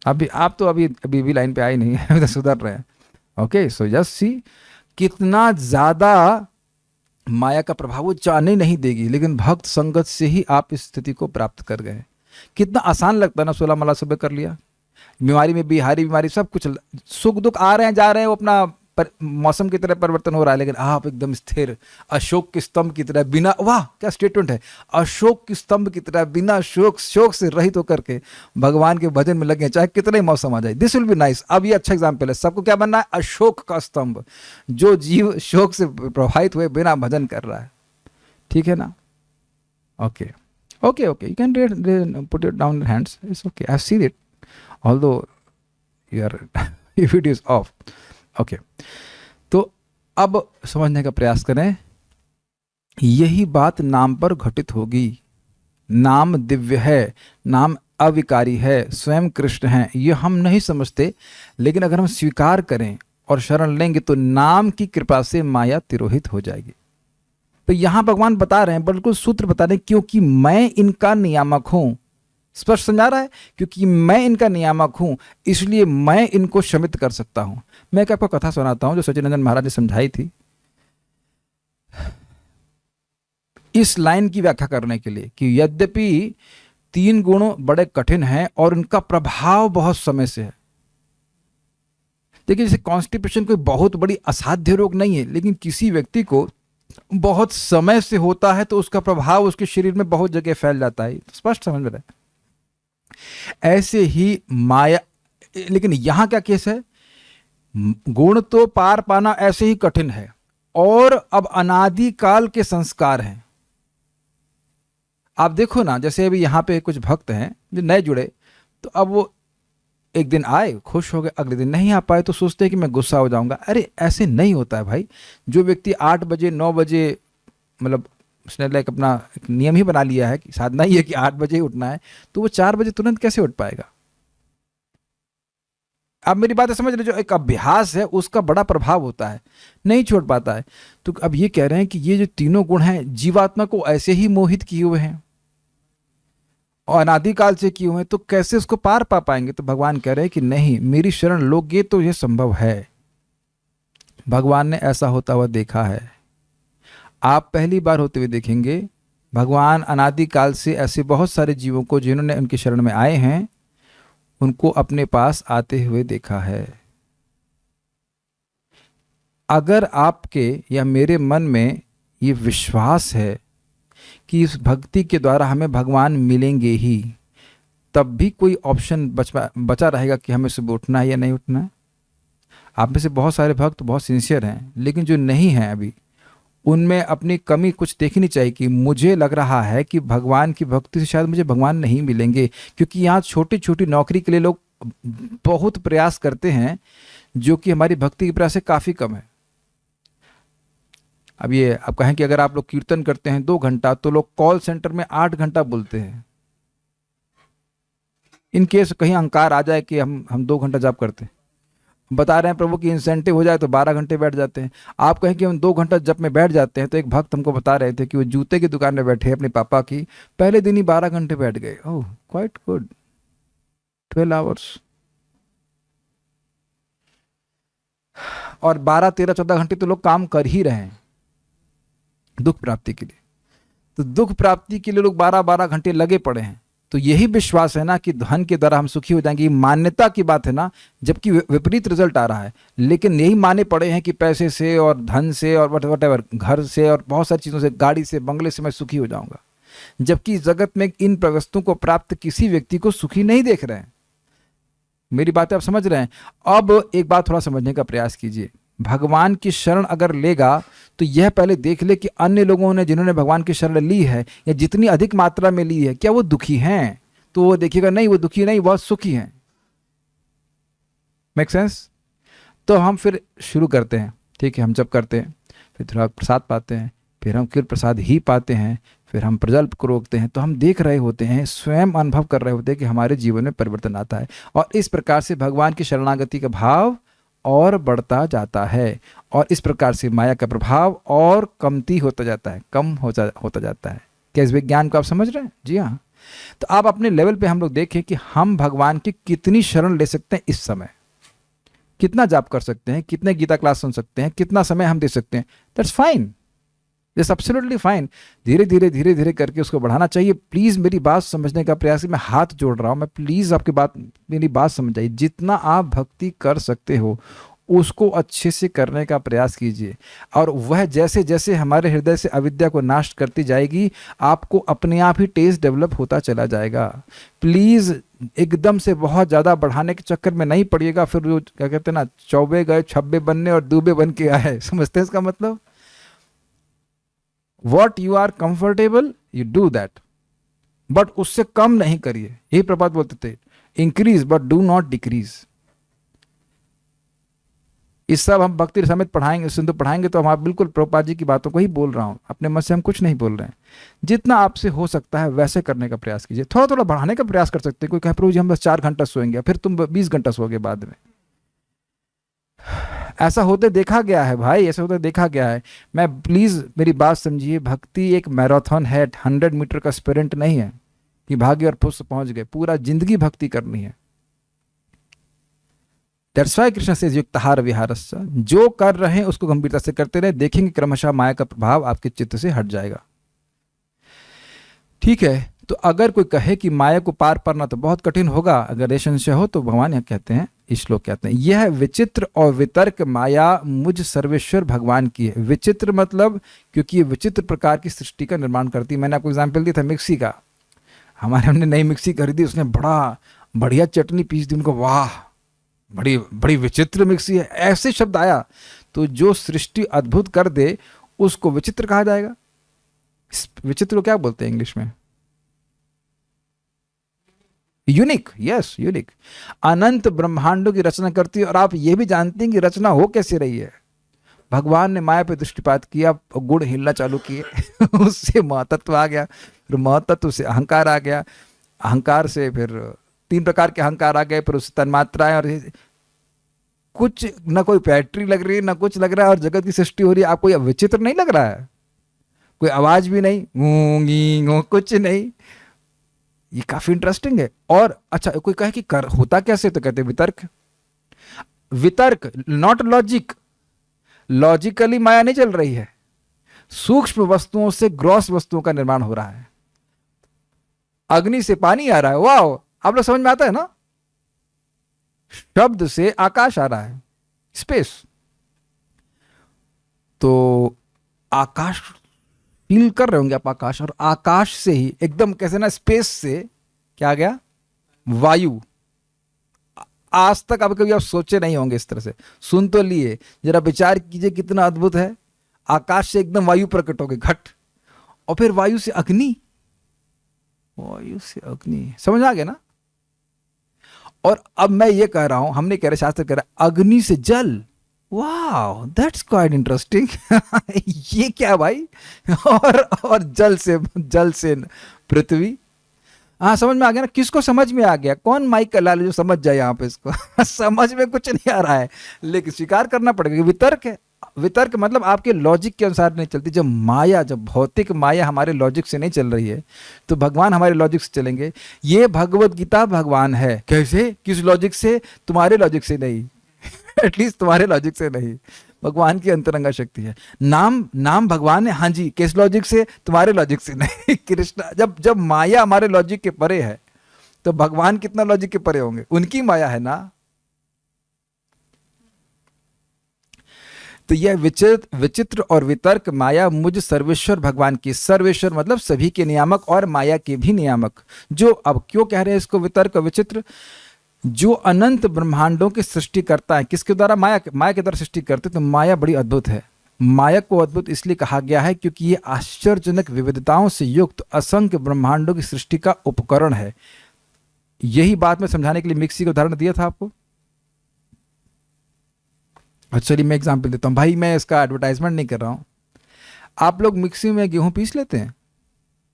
Speaker 1: अभी आप तो अभी भी लाइन पे आए नहीं है, तो सुधर रहे हैं। ओके, सो जस्ट सी कितना ज्यादा माया का प्रभाव वो जाने नहीं देगी, लेकिन भक्त संगत से ही आप इस स्थिति को प्राप्त कर गए। कितना आसान लगता है ना, 16 माला सुबह कर लिया, बीमारी में बिहारी बीमारी सब कुछ, सुख दुख आ रहे हैं जा रहे हैं, वो अपना मौसम की तरह परिवर्तन हो रहा है, लेकिन आप एकदम स्थिर अशोक के स्तंभ की तरह बिना, वाह क्या स्टेटमेंट है, अशोक के स्तंभ की तरह बिना शोक से रहित होकर के भगवान के भजन में लगे, चाहे कितने मौसम आ जाए। This will be nice. अब ये अच्छा एग्जाम्पल है, सबको क्या बनना है? अशोक का स्तंभ, जो जीव शोक से प्रभावित हुए बिना भजन कर रहा है। ठीक है ना? Okay okay okay, you can put it down hands, it's okay, I have seen it although your video is off. Okay, तो अब समझने का प्रयास करें, यही बात नाम पर घटित होगी। नाम दिव्य है, नाम अविकारी है, स्वयं कृष्ण है, ये हम नहीं समझते, लेकिन अगर हम स्वीकार करें और शरण लेंगे तो नाम की कृपा से माया तिरोहित हो जाएगी। तो यहां भगवान बता रहे हैं, बिल्कुल सूत्र बता रहे हैं, क्योंकि मैं इनका नियामक हूं। स्पष्ट समझा रहा है, क्योंकि मैं इनका नियामक हूं इसलिए मैं इनको शमित कर सकता हूं। मैं एक आपको कथा सुनाता हूं जो सच्चिदानंद महाराज ने समझाई थी, इस लाइन की व्याख्या करने के लिए कि यद्यपि 3 गुण बड़े कठिन हैं और उनका प्रभाव बहुत समय से है। देखिए, जैसे कॉन्स्टिपेशन कोई बहुत बड़ी असाध्य रोग नहीं है, लेकिन किसी व्यक्ति को बहुत समय से होता है तो उसका प्रभाव उसके शरीर में बहुत जगह फैल जाता है। स्पष्ट समझ में रहे? ऐसे ही माया, लेकिन यहां क्या केस है, गुण तो पार पाना ऐसे ही कठिन है और अब अनादि काल के संस्कार हैं। आप देखो ना, जैसे अभी यहां पे कुछ भक्त हैं जो नए जुड़े, तो अब वो एक दिन आए खुश हो गए, अगले दिन नहीं आ पाए तो सोचते हैं कि मैं गुस्सा हो जाऊंगा। अरे ऐसे नहीं होता है भाई। जो व्यक्ति 8 बजे 9 बजे, मतलब उसने लाइक अपना एक नियम ही बना लिया है कि साधना ही है कि 8 बजे ही उठना है, तो वो 4 बजे तुरंत कैसे उठ पाएगा? आप मेरी बात समझ रहे? जो एक अभ्यास है उसका बड़ा प्रभाव होता है, नहीं छोड़ पाता है। तो अब ये कह रहे हैं कि ये जो तीनों गुण हैं जीवात्मा को ऐसे ही मोहित किए हुए हैं और अनादिकाल से किए हुए हैं, तो कैसे उसको पार पा पाएंगे? तो भगवान कह रहे हैं कि नहीं, मेरी शरण लोगे तो ये संभव है। भगवान ने ऐसा होता हुआ देखा है, आप पहली बार होते हुए देखेंगे। भगवान अनादिकाल से ऐसे बहुत सारे जीवों को जिन्होंने उनकी शरण में आए हैं उनको अपने पास आते हुए देखा है। अगर आपके या मेरे मन में ये विश्वास है कि इस भक्ति के द्वारा हमें भगवान मिलेंगे ही, तब भी कोई ऑप्शन बचा रहेगा कि हमें सुबह उठना है या नहीं उठना है। आप में से बहुत सारे भक्त बहुत सिंसियर हैं, लेकिन जो नहीं हैं अभी, उनमें अपनी कमी कुछ देखनी चाहिए कि मुझे लग रहा है कि भगवान की भक्ति से शायद मुझे भगवान नहीं मिलेंगे, क्योंकि यहाँ छोटी छोटी नौकरी के लिए लोग बहुत प्रयास करते हैं जो कि हमारी भक्ति के प्रयास से काफ़ी कम है। अब ये आप कहें कि अगर आप लोग कीर्तन करते हैं 2 घंटा, तो लोग कॉल सेंटर में 8 घंटा बोलते हैं। इन केस कहीं अहंकार आ जाए कि हम 2 घंटा जाप करते हैं, बता रहे हैं प्रभु की इंसेंटिव हो जाए तो 12 घंटे बैठ जाते हैं। आप कहें कि हम 2 घंटा जब में बैठ जाते हैं, तो एक भक्त हमको बता रहे थे कि वो जूते की दुकान में बैठे अपने पापा की, पहले दिन ही 12 घंटे बैठ गए। ओह क्वाइट गुड, 12 आवर्स। और 12, 13, 14 घंटे तो लोग काम कर ही रहे हैं दुख प्राप्ति के लिए। तो दुख प्राप्ति के लिए लोग 12-12 घंटे लगे पड़े हैं। तो यही विश्वास है ना कि धन के द्वारा हम सुखी हो जाएंगे, ये मान्यता की बात है ना, जबकि विपरीत रिजल्ट आ रहा है। लेकिन यही माने पड़े हैं कि पैसे से और धन से और वट घर से और बहुत सारी चीज़ों से, गाड़ी से, बंगले से मैं सुखी हो जाऊंगा, जबकि जगत में इन वस्तुओं को प्राप्त किसी व्यक्ति को सुखी नहीं देख रहे हैं। मेरी बातें आप समझ रहे हैं? अब एक बात थोड़ा समझने का प्रयास कीजिए। भगवान की शरण अगर लेगा तो यह पहले देख ले कि अन्य लोगों ने जिन्होंने भगवान की शरण ली है या जितनी अधिक मात्रा में ली है, क्या वो दुखी हैं? तो वो देखिएगा नहीं, वो दुखी नहीं, बहुत सुखी हैं। Make sense? तो हम फिर शुरू करते हैं, ठीक है? हम जब करते हैं फिर थोड़ा प्रसाद पाते हैं, फिर हम फिर प्रसाद ही पाते हैं, फिर हम प्रजल्प को रोकते हैं, तो हम देख रहे होते हैं, स्वयं अनुभव कर रहे होते हैं कि हमारे जीवन में परिवर्तन आता है। और इस प्रकार से भगवान की शरणागति का भाव और बढ़ता जाता है, और इस प्रकार से माया का प्रभाव और कमती होता जाता है, कम होता जाता है। क्या इस विज्ञान को आप समझ रहे हैं? जी हाँ। तो आप अपने लेवल पे हम लोग देखें कि हम भगवान की कितनी शरण ले सकते हैं इस समय, कितना जाप कर सकते हैं, कितने गीता क्लास सुन सकते हैं, कितना समय हम दे सकते हैं। That's fine, this absolutely fine. धीरे धीरे करके उसको बढ़ाना चाहिए। प्लीज़ मेरी बात समझने का प्रयास, मैं हाथ जोड़ रहा हूँ, मैं प्लीज़ आपकी बात, मेरी बात समझ जाइए। जितना आप भक्ति कर सकते हो उसको अच्छे से करने का प्रयास कीजिए, और वह जैसे जैसे हमारे हृदय से अविद्या को नाश करती जाएगी, आपको अपने आप ही टेस्ट डेवलप होता चला जाएगा। प्लीज़ एकदम से बहुत ज़्यादा बढ़ाने के चक्कर में नहीं पड़िएगा, फिर जो क्या कहते हैं ना, चौबे गए छब्बे बनने और दूबे बन के आए। समझते हैं इसका मतलब? What you are comfortable, you do that, but उससे कम नहीं करिए। यही प्रभात बोलते थे, increase but do not decrease. इस सब हम भक्ति समेत पढ़ाएंगे, सिंधु पढ़ाएंगे तो हम आप बिल्कुल प्रभुपाद जी की बातों को ही बोल रहा हूं, अपने मन से हम कुछ नहीं बोल रहे हैं। जितना आपसे हो सकता है वैसे करने का प्रयास कीजिए। थोड़ा थोड़ा बढ़ाने का प्रयास कर सकते हैं। कोई कहे प्रभु जी हम बस 4 घंटा सोएंगे, फिर तुम 20 घंटा सोओगे बाद में। ऐसा होते देखा गया है भाई, ऐसा होते देखा गया है। मैं प्लीज़ मेरी बात समझिए, भक्ति एक मैराथन है, 100 मीटर का स्प्रिंट नहीं है कि भागे और पुष्प पहुंच गए। पूरा जिंदगी भक्ति करनी है। दैट्स व्हाई कृष्ण से युक्तहार विहारस्य, जो कर रहे हैं उसको गंभीरता से करते रहे, देखेंगे क्रमशः माया का प्रभाव आपके चित्त से हट जाएगा। ठीक है? तो अगर कोई कहे कि माया को पार पाना तो बहुत कठिन होगा, अगर ये संशय हो, तो भगवान यहाँ कहते हैं, इस श्लोक कहते हैं, यह विचित्र और वितर्क माया मुझ सर्वेश्वर भगवान की है। विचित्र मतलब क्योंकि ये विचित्र प्रकार की सृष्टि का निर्माण करती है। मैंने आपको एग्जाम्पल दिया था मिक्सी का। हमने नई मिक्सी खरीदी, उसने बड़ा बढ़िया चटनी पीस दी, उनको वाह बड़ी बड़ी विचित्र मिक्सी है, ऐसे शब्द आया। तो जो सृष्टि अद्भुत कर दे उसको विचित्र कहा जाएगा। विचित्र को क्या बोलते हैं इंग्लिश में? यूनिक। Yes, unique. अनंत ब्रह्मांडों की रचना करती है, और आप ये भी जानते हैं कि रचना हो कैसे रही है। भगवान ने माया पे दृष्टिपात किया, गुण हिलना चालू किए उससे महतत्व आ गया, फिर महतत्व से अहंकार आ गया, अहंकार से फिर 3 प्रकार के अहंकार आ गए, फिर उससे तन्मात्राएं, और कुछ ना कोई बैटरी लग रही है ना कुछ लग रहा है, और जगत की सृष्टि हो रही है। आपको यह विचित्र नहीं लग रहा है? कोई आवाज भी नहीं, कुछ नहीं। ये काफी इंटरेस्टिंग है। और अच्छा, कोई कहे कि कर होता कैसे, तो कहते हैं वितर्क। वितर्क नॉट लॉजिक। लॉजिकली माया नहीं चल रही है, सूक्ष्म वस्तुओं से ग्रॉस वस्तुओं का निर्माण हो रहा है। अग्नि से पानी आ रहा है, वाह, आप लोग समझ में आता है ना? शब्द से आकाश आ रहा है, स्पेस। तो आकाश फील कर रहे होंगे आप, आकाश, और आकाश से ही एकदम कैसे ना, स्पेस से क्या आ गया? वायु। आज तक अब कभी आप सोचे नहीं होंगे इस तरह से, सुन तो लिए, जरा विचार कीजिए कितना अद्भुत है। आकाश से एकदम वायु प्रकट हो गई, घट, और फिर वायु से अग्नि, वायु से अग्नि, समझ आ गया ना? और अब मैं ये कह रहा हूं, हमने कह रहे, शास्त्र कह रहा है अग्नि से जल। वाह, दैट्स क्वाइट इंटरेस्टिंग। ये क्या भाई? और जल से पृथ्वी। हाँ, समझ में आ गया ना? किसको समझ में आ गया? कौन माइक का लाल जो समझ जाए यहाँ पे इसको? समझ में कुछ नहीं आ रहा है, लेकिन स्वीकार करना पड़ेगा। वितर्क है। वितर्क मतलब आपके लॉजिक के अनुसार नहीं चलती। जब माया, जब भौतिक माया हमारे लॉजिक से नहीं चल रही है, तो भगवान हमारे लॉजिक से चलेंगे। ये भगवत गीता भगवान है। कैसे? किस लॉजिक से? तुम्हारे लॉजिक से नहीं। एटलीस्ट तुम्हारे लॉजिक से नहीं, भगवान की अंतरंगा शक्ति है। नाम भगवान है, हाँ जी, किस लॉजिक से? तुम्हारे लॉजिक से नहीं। कृष्ण, जब माया हमारे लॉजिक के परे है, तो भगवान कितना लॉजिक के परे होंगे, उनकी माया है ना। तो यह विचित्र विचित्र और वितर्क माया मुझ सर्वेश्वर भगवान की, सर्वेश्वर मतलब सभी के नियामक और माया के भी नियामक, जो, अब क्यों कह रहे हैं इसको वितर्क और विचित्र, जो अनंत ब्रह्मांडों की सृष्टि करता है। किसके द्वारा? माया के द्वारा सृष्टि करते। तो माया बड़ी अद्भुत है। माया को अद्भुत इसलिए कहा गया है क्योंकि ये आश्चर्यजनक विविधताओं से युक्त असंख्य ब्रह्मांडों की सृष्टि का उपकरण है। यही बात मैं समझाने के लिए मिक्सी का उदाहरण दिया था आपको। चलिए मैं एग्जाम्पल देता हूँ भाई, मैं इसका एडवर्टाइजमेंट नहीं कर रहा हूँ। आप लोग मिक्सी में गेहूं पीस लेते हैं?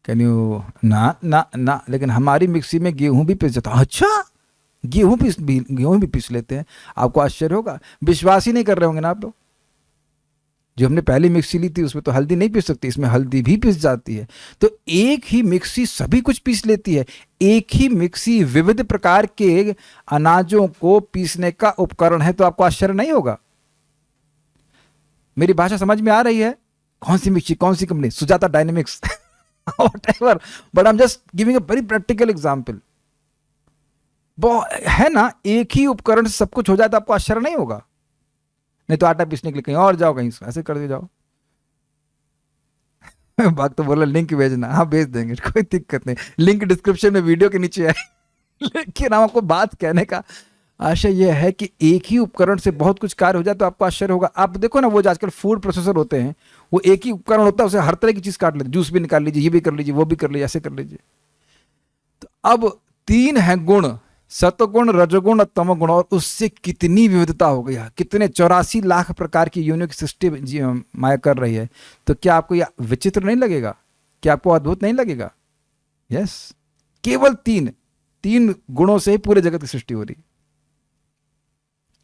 Speaker 1: Can you? ना ना ना, लेकिन हमारी मिक्सी में गेहूं भी पीस जाता है। अच्छा, गेहूं भी पीस लेते हैं। आपको आश्चर्य होगा, विश्वास ही नहीं कर रहे होंगे ना आप लोग। जो हमने पहली मिक्सी ली थी उसमें तो हल्दी नहीं पीस सकती, इसमें हल्दी भी पीस जाती है। तो एक ही मिक्सी सभी कुछ पीस लेती है। एक ही मिक्सी विविध प्रकार के अनाजों को पीसने का उपकरण है। तो आपको आश्चर्य नहीं होगा। मेरी भाषा समझ में आ रही है? कौन सी मिक्सी, कौन सी company? Sujata Dynamix whatever, but I'm just giving a very practical example। है ना, एक ही उपकरण से सब कुछ हो जाए तो आपको आश्चर्य नहीं होगा। नहीं तो आटा पीसने के लिए कहीं और जाओ, कहीं ऐसे कर दे जाओ। बात तो बोला लिंक भेजना, हाँ भेज देंगे, कोई दिक्कत नहीं। लिंक डिस्क्रिप्शन में वीडियो के नीचे है। लेकिन हम आपको बात कहने का आशय यह है कि एक ही उपकरण से बहुत कुछ कार्य हो जाए तो आपको आश्चर्य होगा। आप देखो ना, वो जो आजकल फूड प्रोसेसर होते हैं, वो एक ही उपकरण होता है, उसे हर तरह की चीज काट लेते, जूस भी निकाल लीजिए, ये भी कर लीजिए, वो भी कर लीजिए, ऐसे कर लीजिए। तो अब तीन है गुण, सतगुण, रजगुण और तमगुण, और उससे कितनी विविधता हो गई है। कितने 84 लाख प्रकार की यूनिक सृष्टि माया कर रही है। तो क्या आपको यह विचित्र नहीं लगेगा? क्या आपको अद्भुत नहीं लगेगा? यस, केवल तीन गुणों से ही पूरे जगत की सृष्टि हो रही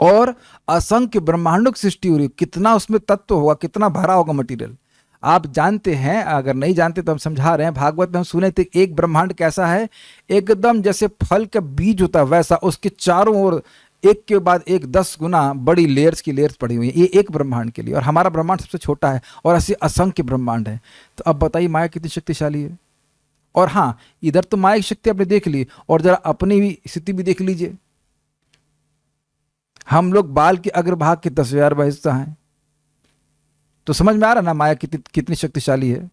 Speaker 1: और असंख्य ब्रह्मांडों की सृष्टि हो रही। कितना उसमें तत्व होगा, कितना भरा होगा मटेरियल। आप जानते हैं, अगर नहीं जानते तो हम समझा रहे हैं। भागवत में हम सुने थे एक ब्रह्मांड कैसा है, एकदम जैसे फल का बीज होता है वैसा, उसके चारों ओर एक के बाद एक 10 गुना बड़ी लेयर्स की लेयर्स पड़ी हुई है। ये एक ब्रह्मांड के लिए, और हमारा ब्रह्मांड सबसे छोटा है, और ऐसे असंख्य ब्रह्मांड है। तो अब बताइए माया कितनी शक्तिशाली है। और हाँ, इधर तो माया की शक्ति आपने देख ली, और जरा अपनी भी स्थिति भी देख लीजिए। हम लोग बाल के अग्रभाग के 10,000वां हिस्सा हैं। तो समझ में आ रहा ना माया कितनी शक्तिशाली है।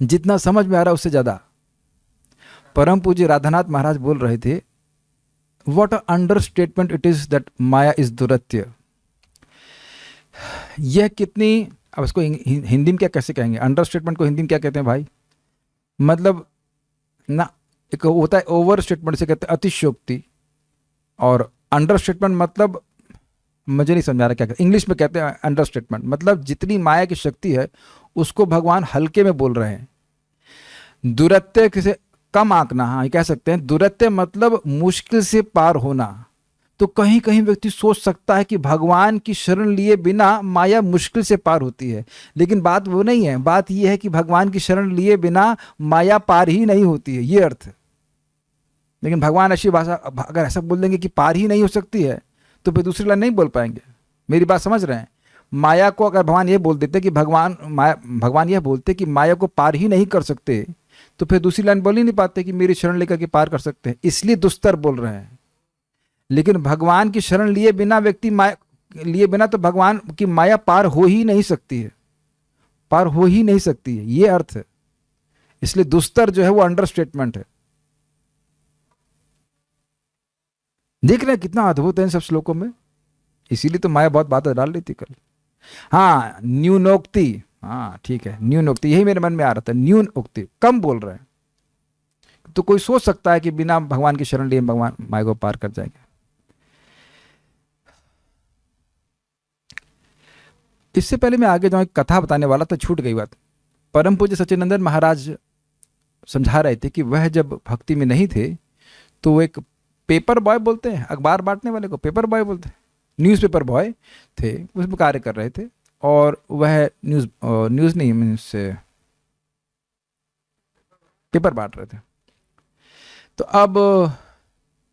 Speaker 1: जितना समझ में आ रहा उससे ज्यादा। परम पूज्य राधानाथ महाराज बोल रहे थे, what a understatement it is that maya is दुरत्य। यह कितनी, अब इसको हिंदी में क्या कैसे कहेंगे? अंडरस्टेटमेंट को हिंदी में क्या कहते हैं भाई? मतलब ना, एक होता है ओवर स्टेटमेंट से कहते हैं अतिशयोक्ति, और अंडरस्टेटमेंट मतलब मुझे नहीं समझ आ रहा क्या कहते, इंग्लिश में कहते हैं अंडरस्टेटमेंट। मतलब जितनी माया की शक्ति है उसको भगवान हल्के में बोल रहे हैं। दुरत्य किसे कम आंकना, हाँ ये कह सकते हैं। दुरत्य मतलब मुश्किल से पार होना। तो कहीं कहीं व्यक्ति सोच सकता है कि भगवान की शरण लिए बिना माया मुश्किल से पार होती है, लेकिन बात वो नहीं है। बात यह है कि भगवान की शरण लिए बिना माया पार ही नहीं होती है, ये अर्थ है। लेकिन भगवान ऐसी भाषा, अगर ऐसा बोल देंगे कि पार ही नहीं हो सकती है, तो फिर दूसरी लाइन नहीं बोल पाएंगे। मेरी बात समझ रहे हैं? माया को अगर भगवान ये बोल देते कि भगवान यह बोलते कि माया को पार ही नहीं कर सकते, तो फिर दूसरी लाइन बोल ही नहीं पाते कि मेरी शरण लेकर के पार कर सकते हैं। इसलिए दुस्तर बोल रहे हैं। लेकिन भगवान की शरण लिए बिना व्यक्ति लिए बिना तो भगवान की माया पार हो ही नहीं सकती है, पार हो ही नहीं सकती है, ये अर्थ है। इसलिए दुस्तर जो है वो अंडरस्टेटमेंट है। देख रहे हैं कितना अद्भुत है इन सब श्लोकों में। इसीलिए तो माया बहुत बातें डाल रही थी कल। हाँ, न्यूनोक्ति, हाँ ठीक है, न्यूनोक्ति, यही मेरे मन में आ रहा था। न्यूनोक्ति, कम बोल रहे हैं। तो कोई सोच सकता है कि बिना भगवान की शरण लिए भगवान माया को पार कर जाएंगे। इससे पहले मैं आगे जाऊं, एक कथा बताने वाला था, छूट गई बात। परम पूज्य सच्चिदानंद महाराज समझा रहे थे कि वह जब भक्ति में नहीं थे तो वो एक पेपर बॉय बोलते हैं, अखबार बांटने वाले को पेपर बॉय बोलते हैं, न्यूज़पेपर बॉय थे, उसमें कार्य कर रहे थे। और वह न्यूज़ नहीं मीन्स पेपर बांट रहे थे। तो अब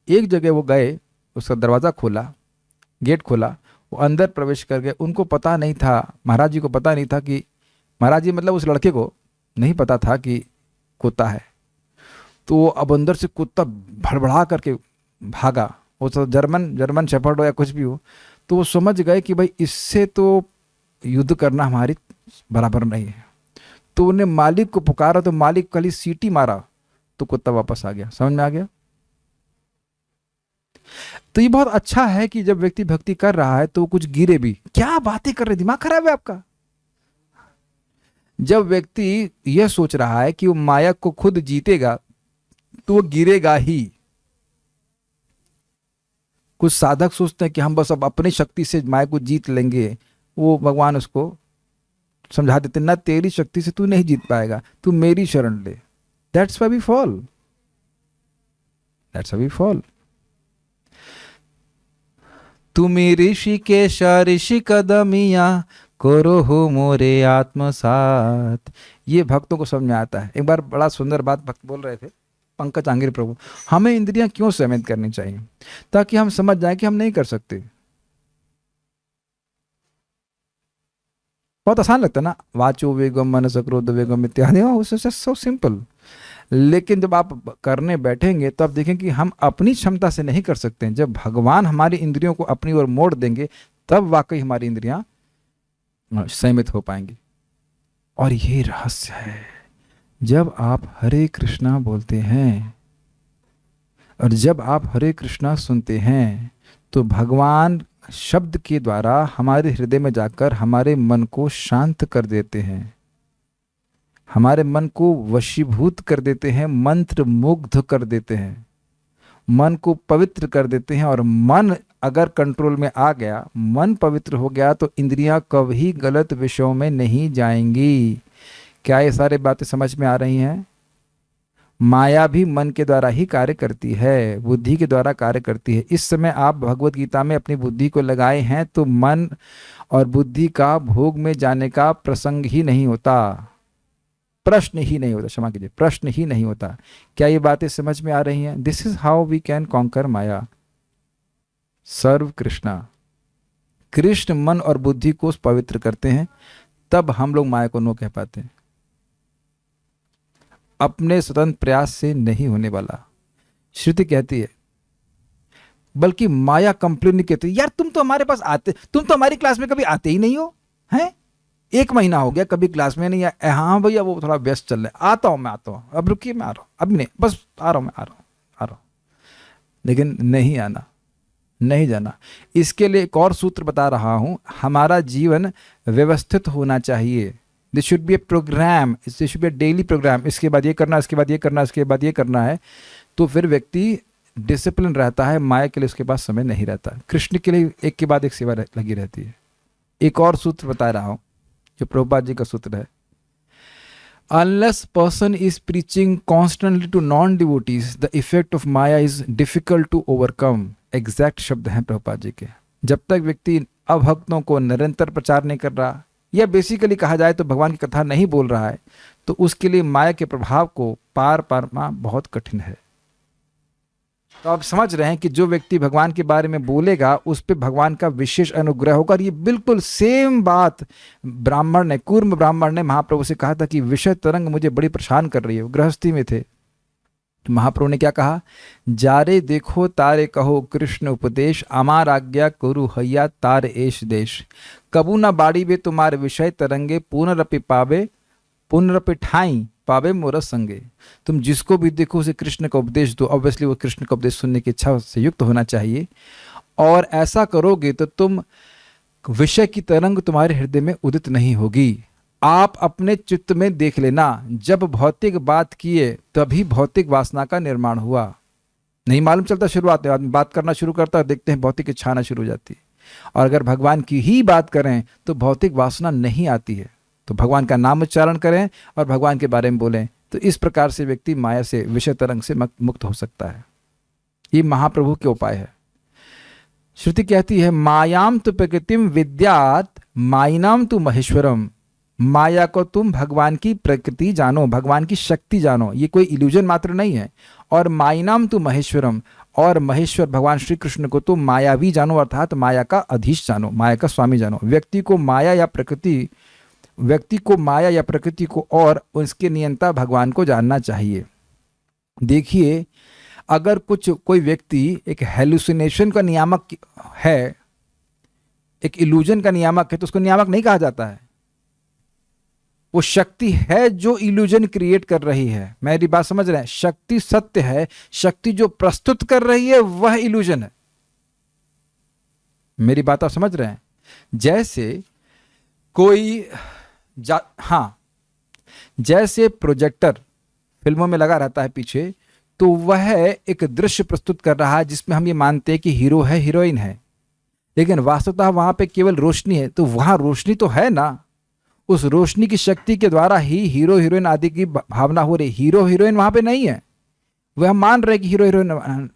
Speaker 1: एक जगह वो गए, उसका दरवाज़ा खोला, गेट खोला, वो अंदर प्रवेश कर गए। उनको पता नहीं था, महाराज जी को पता नहीं था कि, महाराज जी मतलब उस लड़के को नहीं पता था कि कुत्ता है। तो वो अब अंदर से कुत्ता भड़बड़ा करके भागा। वो तो जर्मन शेफर्ड हो या कुछ भी हो, तो वो समझ गए कि भाई इससे तो युद्ध करना हमारी बराबर नहीं है। तो उन्हें मालिक को पुकारा, तो मालिक खाली सीटी मारा तो कुत्ता वापस आ गया। समझ में आ गया? तो ये बहुत अच्छा है कि जब व्यक्ति भक्ति कर रहा है तो वो कुछ गिरे भी। क्या बातें कर रहे, दिमाग खराब है आपका। जब व्यक्ति यह सोच रहा है कि वो माया को खुद जीतेगा तो वो गिरेगा ही। कुछ साधक सोचते हैं कि हम बस अब अपनी शक्ति से माया को जीत लेंगे। वो भगवान उसको समझा देते, ना तेरी शक्ति से तू नहीं जीत पाएगा, तू मेरी शरण ले। That's why we fall, that's why we fall. तुमी ऋषिकेश ऋषि कदमिया करो हो मोरे आत्मसात। ये भक्तों को समझ में आता है। एक बार बड़ा सुंदर बात भक्त बोल रहे थे, पंकज आंगिर प्रभु, हमें इंद्रियां क्यों संयमित करनी चाहिए? ताकि हम समझ जाएं कि हम नहीं कर सकते। बहुत आसान लगता है ना, वाचो वेगम मनस क्रोध वेगम इत्यादि, सो सिंपल। लेकिन जब आप करने बैठेंगे तो आप देखें कि हम अपनी क्षमता से नहीं कर सकते। जब भगवान हमारी इंद्रियों को अपनी ओर मोड़ देंगे तब वाकई हमारी इंद्रियां संयमित हो पाएंगी। और ये रहस्य है, जब आप हरे कृष्णा बोलते हैं और जब आप हरे कृष्णा सुनते हैं तो भगवान शब्द के द्वारा हमारे हृदय में जाकर हमारे मन को शांत कर देते हैं, हमारे मन को वशीभूत कर देते हैं, मंत्र मुग्ध कर देते हैं, मन को पवित्र कर देते हैं। और मन अगर कंट्रोल में आ गया, मन पवित्र हो गया, तो इंद्रियां कभी गलत विषयों में नहीं जाएंगी। क्या ये सारी बातें समझ में आ रही हैं? माया भी मन के द्वारा ही कार्य करती है, बुद्धि के द्वारा कार्य करती है। इस समय आप भगवत गीता में अपनी बुद्धि को लगाए हैं तो मन और बुद्धि का भोग में जाने का प्रसंग ही नहीं होता, प्रश्न ही नहीं होता, क्षमा कीजिए, प्रश्न ही नहीं होता। क्या ये बातें समझ में आ रही हैं? This is how we can conquer maya. सर्व कृष्णा, कृष्ण मन और बुद्धि को पवित्र करते हैं, तब हम लोग माया को नो कह पाते हैं। अपने स्वतंत्र प्रयास से नहीं होने वाला। श्रुति कहती है, बल्कि माया कंप्लेन नहीं कहती, यार तुम तो हमारे पास आते, तुम तो हमारी क्लास में कभी आते ही नहीं हो, हैं? 1 महीना हो गया कभी क्लास में नहीं आया। हाँ भैया वो थोड़ा व्यस्त चल रहा है, आता हूँ मैं, आता हूँ, अब रुकिए मैं आ रहा हूँ, अब नहीं, बस आ रहा हूँ मैं, आ रहा हूँ। लेकिन नहीं आना, नहीं जाना। इसके लिए एक और सूत्र बता रहा हूँ, हमारा जीवन व्यवस्थित होना चाहिए। This should be a programme, this should be a daily programme. इसके बाद ये करना, इसके बाद ये करना, इसके बाद ये करना है। तो फिर व्यक्ति डिसिप्लिन रहता है, माया के लिए उसके पास समय नहीं रहता, कृष्ण के लिए एक के बाद एक सेवा लगी रहती है। एक और सूत्र बता रहा हूँ जो प्रभुपाद जी का सूत्र है, unless person is preaching constantly to non-devotees, the effect of Maya is difficult to overcome। Exact शब्द हैं प्रभुपाद जी के। जब तक व्यक्ति अभक्तों को निरंतर प्रचार नहीं कर रहा, या बेसिकली कहा जाए तो भगवान की कथा नहीं बोल रहा है, तो उसके लिए माया के प्रभाव को पार पाना बहुत कठिन है। तो आप समझ रहे हैं कि जो व्यक्ति भगवान के बारे में बोलेगा उस पर भगवान का विशेष अनुग्रह होगा। और ये बिल्कुल सेम बात ब्राह्मण ने, कूर्म ब्राह्मण ने महाप्रभु से कहा था कि विषय तरंग मुझे बड़ी परेशान कर रही है। वो गृहस्थी में थे, तो महाप्रभु ने क्या कहा, जारे देखो तारे कहो कृष्ण उपदेश, अमार आज्ञा कुरु हैया तार एश देश। कबू न बाड़ी बे तुम्हारे विषय तरंगे, पुनरपि पावे पुनरपि ठाई पावे मोर संगे। तुम जिसको भी देखो उसे कृष्ण का उपदेश दो। ऑब्वियसली वो कृष्ण का उपदेश सुनने की इच्छा से युक्त होना चाहिए, और ऐसा करोगे तो तुम विषय की तरंग तुम्हारे हृदय में उदित नहीं होगी। आप अपने चित्त में देख लेना, जब भौतिक बात किए तभी भौतिक वासना का निर्माण हुआ। नहीं मालूम चलता, शुरुआत में आदमी बात करना शुरू करता है, देखते हैं भौतिक इच्छा आना शुरू हो जाती है। और अगर भगवान की ही बात करें तो भौतिक वासना नहीं आती है। तो भगवान का नाम उच्चारण करें और भगवान के बारे में बोलें, तो इस प्रकार से व्यक्ति माया से, विषय तरंग से मुक्त हो सकता है। ये महाप्रभु के उपाय है। श्रुति कहती है, मायाम तु प्रकृतिम विद्यात माइनाम तु महेश्वरम। माया को तुम भगवान की प्रकृति जानो, भगवान की शक्ति जानो, ये कोई इल्यूजन मात्र नहीं है। और माइनाम तु महेश्वरम, और महेश्वर भगवान श्री कृष्ण को तुम मायावी जानो, अर्थात माया का अधीश जानो, माया का स्वामी जानो। व्यक्ति को माया या प्रकृति को और उसके नियंता भगवान को जानना चाहिए। देखिए, अगर कोई व्यक्ति एक हेलुसिनेशन का नियामक है, एक इल्यूजन का नियामक है, तो उसको नियामक नहीं कहा जाता है। वो शक्ति है जो इल्यूजन क्रिएट कर रही है। मेरी बात समझ रहे हैं? शक्ति सत्य है, शक्ति जो प्रस्तुत कर रही है वह इल्यूजन है। मेरी बात आप समझ रहे हैं? जैसे कोई हाँ, जैसे प्रोजेक्टर फिल्मों में लगा रहता है पीछे, तो वह एक दृश्य प्रस्तुत कर रहा है जिसमें हम ये मानते हैं कि हीरो है, हीरोइन है, लेकिन वास्तवतः वहां पे केवल रोशनी है। तो वहां रोशनी तो है ना, उस रोशनी की शक्ति के द्वारा ही हीरो हीरोइन आदि की भावना हो रही। हीरो हीरोइन वहां पे नहीं है, वह हम मान रहे कि हीरो हीरोइन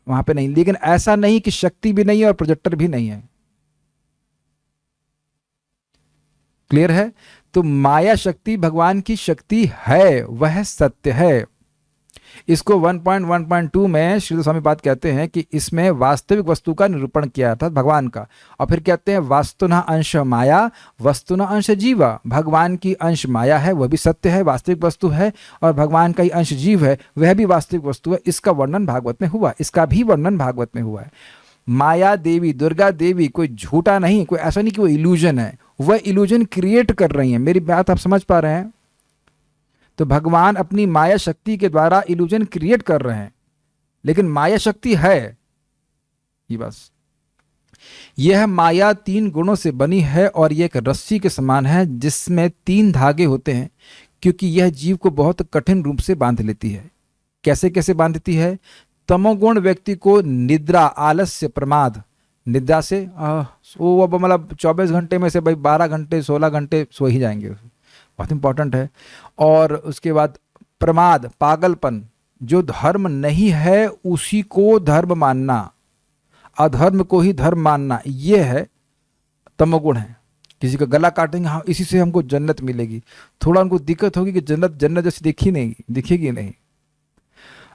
Speaker 1: वहां पे नहीं, लेकिन ऐसा नहीं कि शक्ति भी नहीं है और प्रोजेक्टर भी नहीं है। क्लियर है? तो माया शक्ति भगवान की शक्ति है, वह सत्य है। इसको 1.1.2 में श्री स्वामी बात कहते हैं कि इसमें वास्तविक वस्तु का निरूपण किया था भगवान का, और फिर कहते हैं वास्तुना अंश माया वस्तुना अंश जीवा। भगवान की अंश माया है, वह भी सत्य है, वास्तविक वस्तु है, और भगवान का ही अंश जीव है, वह भी वास्तविक वस्तु है। इसका वर्णन भागवत में हुआ, इसका भी वर्णन भागवत में हुआ है। माया देवी, दुर्गा देवी कोई झूठा नहीं, कोई ऐसा नहीं कि वो इल्यूजन है, वह इल्यूजन क्रिएट कर रही है। मेरी बात आप समझ पा रहे हैं? तो भगवान अपनी माया शक्ति के द्वारा इल्यूजन क्रिएट कर रहे हैं, लेकिन माया शक्ति है ये बस। यह माया 3 गुणों से बनी है और यह एक रस्सी के समान है जिसमें 3 धागे होते हैं, क्योंकि यह जीव को बहुत कठिन रूप से बांध लेती है। कैसे कैसे बांधती है? तमोगुण व्यक्ति को निद्रा, आलस्य, प्रमाद, निद्रा से वो अब मतलब 24 घंटे में से भाई 12 घंटे 16 घंटे सो ही जाएंगे, बहुत इंपॉर्टेंट है। और उसके बाद प्रमाद, पागलपन, जो धर्म नहीं है उसी को धर्म मानना, अधर्म को ही धर्म मानना, ये है तमोगुण है। किसी का गला काटेंगे, हाँ इसी से हमको जन्नत मिलेगी, थोड़ा उनको दिक्कत होगी कि जन्नत जन्नत जैसी दिखेगी नहीं।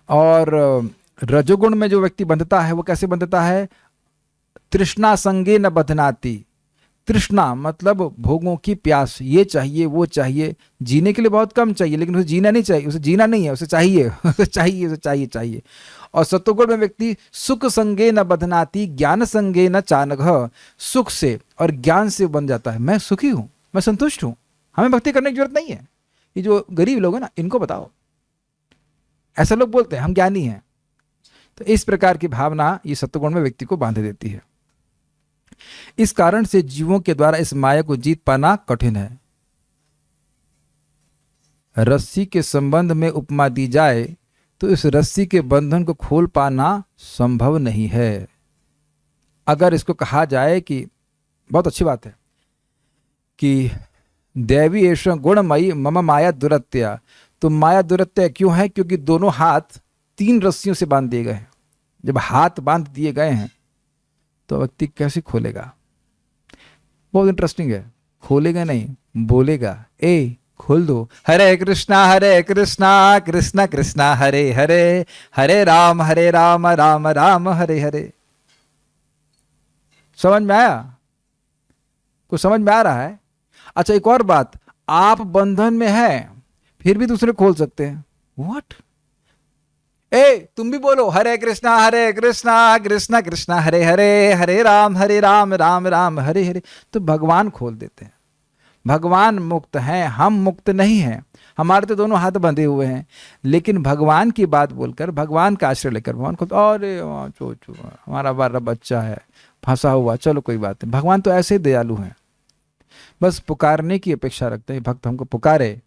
Speaker 1: और रजोगुण में जो व्यक्ति बंधता है वो कैसे बंधता है? तृष्णा संगे न बधनाती। तृष्णा मतलब भोगों की प्यास, ये चाहिए वो चाहिए, जीने के लिए बहुत कम चाहिए, लेकिन उसे जीना नहीं चाहिए, उसे जीना नहीं है, उसे चाहिए उसे चाहिए, उसे चाहिए। और सत्वगुण में व्यक्ति सुख संगे न बधनाती, ज्ञान संगे न चानघ। सुख से और ज्ञान से बन जाता है, मैं सुखी हूं, मैं संतुष्ट हूं, हमें भक्ति करने की जरूरत नहीं है। ये जो गरीब लोग हैं ना, इनको बताओ, ऐसा लोग बोलते हैं हम ज्ञानी हैं। तो इस प्रकार की भावना ये सत्वगुण में व्यक्ति को बांध देती है। इस कारण से जीवों के द्वारा इस माया को जीत पाना कठिन है। रस्सी के संबंध में उपमा दी जाए तो इस रस्सी के बंधन को खोल पाना संभव नहीं है। अगर इसको कहा जाए कि बहुत अच्छी बात है कि देवी एष गुणमयी मम माया दुरत्या, तो माया दुरत्या क्यों है? क्योंकि दोनों हाथ 3 रस्सियों से बांध दिए गए हैं। जब हाथ बांध दिए गए हैं तो व्यक्ति कैसे खोलेगा? बहुत इंटरेस्टिंग है। खोलेगा नहीं, बोलेगा, ए खोल दो, हरे कृष्णा कृष्णा कृष्णा हरे हरे, हरे राम राम राम हरे हरे। समझ में आया? कुछ समझ में आ रहा है? अच्छा, एक और बात, आप बंधन में हैं फिर भी दूसरे खोल सकते हैं। व्हाट? तुम भी बोलो हरे कृष्णा कृष्णा कृष्णा हरे हरे, हरे राम राम राम हरे हरे। तो भगवान खोल देते हैं। भगवान मुक्त हैं, हम मुक्त नहीं हैं। हमारे तो दोनों हाथ बंधे हुए हैं, लेकिन भगवान की बात बोलकर, भगवान का आश्रय लेकर भगवान को, अरे हमारा बारा बच्चा है फंसा हुआ, चलो कोई बात नहीं। भगवान तो ऐसे दयालु हैं, बस पुकारने की अपेक्षा रखते हैं। भक्त हमको पुकारे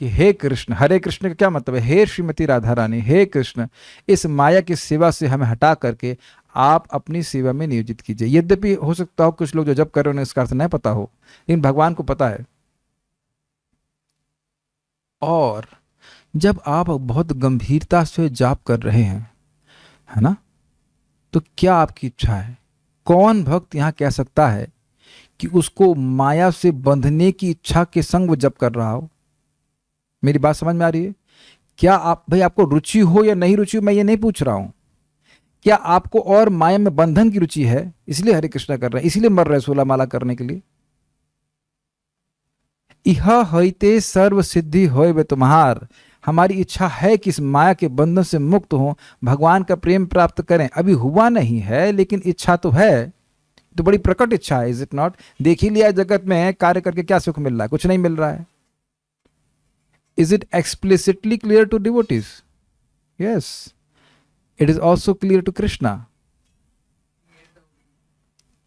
Speaker 1: कि हे कृष्ण, हरे कृष्ण का क्या मतलब है? हे श्रीमती राधा रानी, हे कृष्ण, इस माया की सेवा से हमें हटा करके आप अपनी सेवा में नियोजित कीजिए। यद्यपि हो सकता हो कुछ लोग जो जप कर रहे हो उन्हें इसका अर्थ नहीं पता हो, लेकिन भगवान को पता है। और जब आप बहुत गंभीरता से जाप कर रहे हैं, है ना, तो क्या आपकी इच्छा है? कौन भक्त यहां कह सकता है कि उसको माया से बंधने की इच्छा के संग वो जप कर रहा हो? मेरी बात समझ में आ रही है? क्या आप भाई, आपको रुचि हो या नहीं रुचि हो, मैं ये नहीं पूछ रहा हूं। क्या आपको और माया में बंधन की रुचि है, इसलिए हरे कृष्णा कर रहे हैं, इसलिए मर रहे 16 माला करने के लिए? इह हईते सर्व सिद्धि होय वे तुम्हार, हमारी इच्छा है कि इस माया के बंधन से मुक्त हो, भगवान का प्रेम प्राप्त करें। अभी हुआ नहीं है लेकिन इच्छा तो है, तो बड़ी प्रकट इच्छा है, इज इट नॉट? देख ही लिया जगत में कार्य करके क्या सुख मिल रहा है? कुछ नहीं मिल रहा है। Is it explicitly clear to devotees? Yes, it is also clear to Krishna.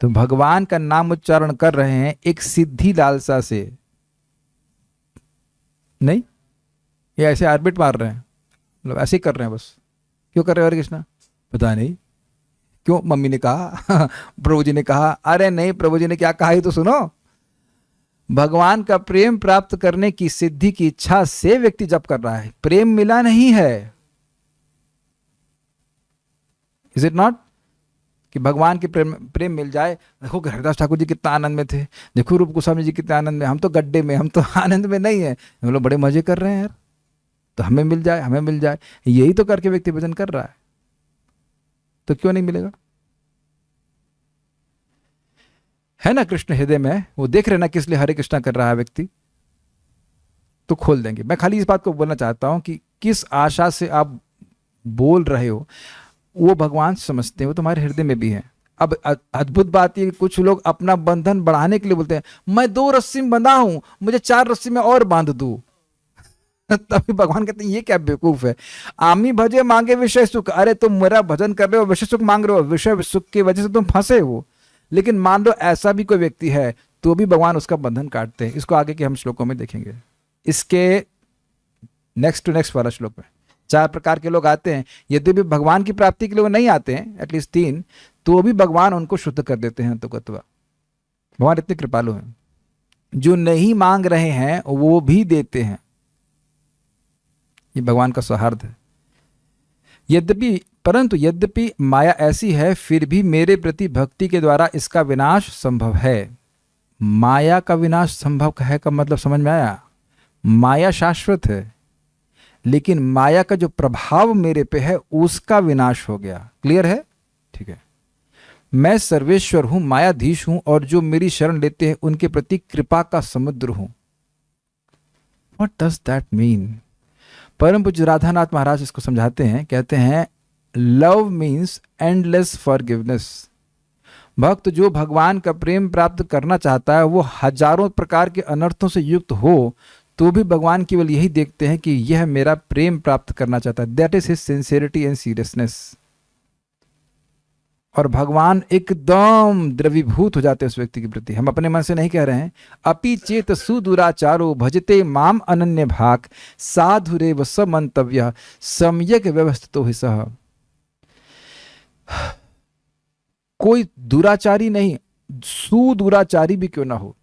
Speaker 1: तो भगवान का नाम उच्चारण कर रहे हैं एक सिद्धि लालसा से, नहीं ये ऐसे आर्बिट मार रहे हैं, मतलब ऐसे ही कर रहे हैं बस। क्यों कर रहे हो हरे कृष्णा? पता नहीं क्यों, मम्मी ने कहा प्रभु जी ने कहा। अरे नहीं, प्रभु जी ने क्या कहा ये तो सुनो। भगवान का प्रेम प्राप्त करने की सिद्धि की इच्छा से व्यक्ति जप कर रहा है, प्रेम मिला नहीं है। Is it not? कि भगवान के प्रेम मिल जाए। देखो हरिदास ठाकुर जी कितना आनंद में थे, देखो रूप गोस्वामी जी कितने आनंद में, हम तो गड्ढे में, हम तो आनंद में नहीं है, हम लोग बड़े मजे कर रहे हैं यार, तो हमें मिल जाए, हमें मिल जाए, यही तो करके व्यक्ति भजन कर रहा है, तो क्यों नहीं मिलेगा? है ना कृष्ण हृदय में, वो देख रहे ना किस लिए हरे कृष्णा कर रहा है व्यक्ति, तो खोल देंगे। मैं खाली इस बात को बोलना चाहता हूं कि किस आशा से आप बोल रहे हो वो भगवान समझते हैं, वो तुम्हारे हृदय में भी है। अब अद्भुत बात ये, कुछ लोग अपना बंधन बढ़ाने के लिए बोलते हैं मैं 2 रस्सी में बंधा हूं, मुझे 4 रस्सी में और बांध दूं। तभी भगवान कहते हैं ये क्या बेवकूफ है, आमी भजे मांगे विषय सुख। अरे तुम मेरा भजन कर रहे हो, विषय सुख मांग रहे हो, विषय सुख की वजह से तुम फंसे हो। लेकिन मान लो ऐसा भी कोई व्यक्ति है तो भी भगवान उसका बंधन काटते हैं। इसको आगे के हम श्लोकों में देखेंगे। इसके नेक्स्ट टू नेक्स्ट वाला श्लोक में 4 प्रकार के लोग आते हैं, यद्यपि भगवान की प्राप्ति के लिए वो नहीं आते हैं, एटलीस्ट 3, तो भी भगवान उनको शुद्ध कर देते हैं अंततः। भगवान इतने कृपालु हैं, जो नहीं मांग रहे हैं वो भी देते हैं। ये भगवान का सौहार्द है। यद्यपि माया ऐसी है, फिर भी मेरे प्रति भक्ति के द्वारा इसका विनाश संभव है। माया का विनाश संभव है का मतलब समझ में आया? माया शाश्वत है, लेकिन माया का जो प्रभाव मेरे पे है उसका विनाश हो गया। क्लियर है? ठीक है। मैं सर्वेश्वर हूं, मायाधीश हूं, और जो मेरी शरण लेते हैं उनके प्रति कृपा का समुद्र हूं। What does that mean? परम पूज्य राधानाथ महाराज इसको समझाते हैं, कहते हैं लव मीन्स एंडलेस फॉरगिवनेस। भक्त जो भगवान का प्रेम प्राप्त करना चाहता है वो हजारों प्रकार के अनर्थों से युक्त हो तो भी भगवान केवल यही देखते हैं कि यह मेरा प्रेम प्राप्त करना चाहता है। That is his sincerity and seriousness. और भगवान एकदम द्रवीभूत हो जाते हैं उस व्यक्ति के प्रति। हम अपने मन से नहीं कह रहे हैं। अपि चेत सुदुराचारो भजते माम अनन्य भाग साधुरेव समन्तव्य सम्यक व्यवस्थितो हि सः। कोई दुराचारी नहीं, सुदुराचारी भी क्यों ना हो,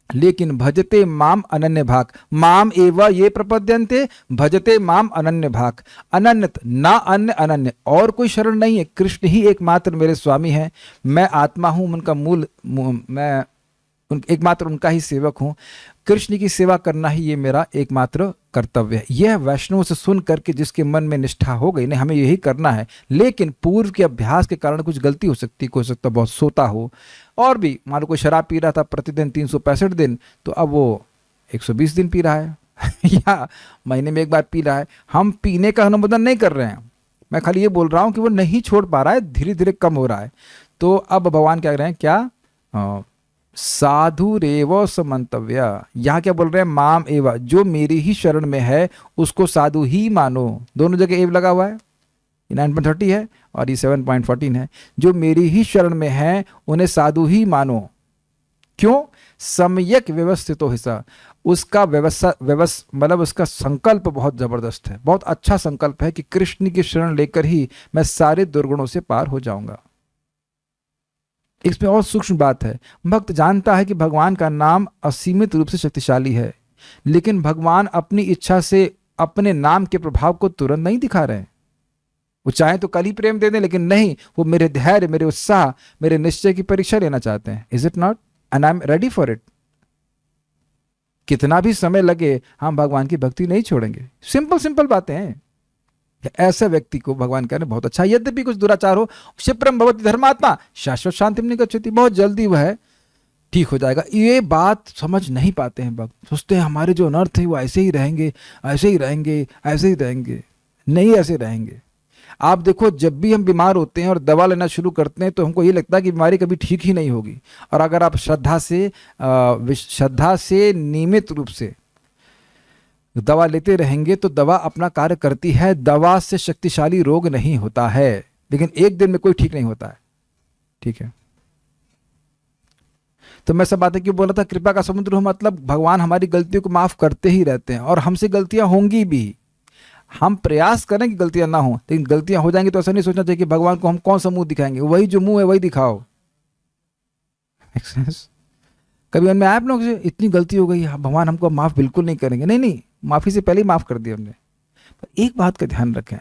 Speaker 1: लेकिन भजते माम अनन्य भाग, माम एव ये प्रपद्यन्ते भजते माम अनन्य भाग। अनन्य ना अन्य अनन्य, और कोई शरण नहीं है, कृष्ण ही एकमात्र मेरे स्वामी हैं। मैं आत्मा हूं, उनका मैं एकमात्र उनका ही सेवक हूं। कृष्ण की सेवा करना ही ये मेरा एकमात्र कर्तव्य है। यह वैष्णव से सुन करके जिसके मन में निष्ठा हो गई, नहीं हमें यही करना है, लेकिन पूर्व के अभ्यास के कारण कुछ गलती हो सकती, हो सकता बहुत सोता हो, और भी मान लो कोई शराब पी रहा था प्रतिदिन 365 दिन, तो अब वो 120 दिन पी रहा है या महीने में 1 बार पी रहा है। हम पीने का अनुमोदन नहीं कर रहे हैं, मैं खाली ये बोल रहा हूँ कि वो नहीं छोड़ पा रहा है, धीरे धीरे कम हो रहा है। तो अब भगवान क्या कह रहे हैं, क्या साधु रेव समन्तव्य। यहाँ क्या बोल रहे हैं, माम एव, जो मेरी ही शरण में है उसको साधु ही मानो। दोनों जगह एव लगा हुआ है, 9.30 है और ये 7.14 है। जो मेरी ही शरण में है उन्हें साधु ही मानो। क्यों? सम्यक व्यवस्थितो हिस्सा, उसका मतलब उसका संकल्प बहुत जबरदस्त है, बहुत अच्छा संकल्प है कि कृष्ण की शरण लेकर ही मैं सारे दुर्गुणों से पार हो जाऊंगा। इसमें और सूक्ष्म बात है, भक्त जानता है कि भगवान का नाम असीमित रूप से शक्तिशाली है, लेकिन भगवान अपनी इच्छा से अपने नाम के प्रभाव को तुरंत नहीं दिखा रहे हैं। वो चाहे तो कल ही प्रेम दे दें, लेकिन नहीं, वो मेरे धैर्य, मेरे उत्साह, मेरे निश्चय की परीक्षा लेना चाहते हैं। Is it not? And I am ready for it. कितना भी समय लगे हम भगवान की भक्ति नहीं छोड़ेंगे। सिंपल बातें हैं। ऐसे व्यक्ति को भगवान कह रहे बहुत अच्छा, यद्यपि कुछ दुराचार हो, क्षिप्रम भवति धर्मात्मा शाश्वत शांति नहीं गच्छति। बहुत जल्दी वह ठीक हो जाएगा। ये बात समझ नहीं पाते हैं भक्त, सोचते हैं हमारे जो अनर्थ है वो ऐसे ही रहेंगे, ऐसे ही रहेंगे, ऐसे ही रहेंगे। नहीं ऐसे रहेंगे। आप देखो, जब भी हम बीमार होते हैं और दवा लेना शुरू करते हैं तो हमको ये लगता है कि बीमारी कभी ठीक ही नहीं होगी। और अगर आप श्रद्धा से नियमित रूप से दवा लेते रहेंगे तो दवा अपना कार्य करती है। दवा से शक्तिशाली रोग नहीं होता है, लेकिन एक दिन में कोई ठीक नहीं होता है। ठीक है, तो मैं सब बातें क्यों बोला था? कृपा का समुद्र हो मतलब भगवान हमारी गलतियों को माफ करते ही रहते हैं, और हमसे गलतियां होंगी भी। हम प्रयास करें कि गलतियां ना हो, लेकिन गलतियां हो जाएंगी तो ऐसा नहीं सोचना चाहिए कि भगवान को हम कौन सा मुंह दिखाएंगे, वही जो मुंह है वही दिखाओ। कभी मन में आया आप लोग से इतनी गलती हो गई, भगवान हमको माफ बिल्कुल नहीं करेंगे? नहीं नहीं, माफी से पहले ही माफ कर दिया हमने। पर एक बात का ध्यान रखें,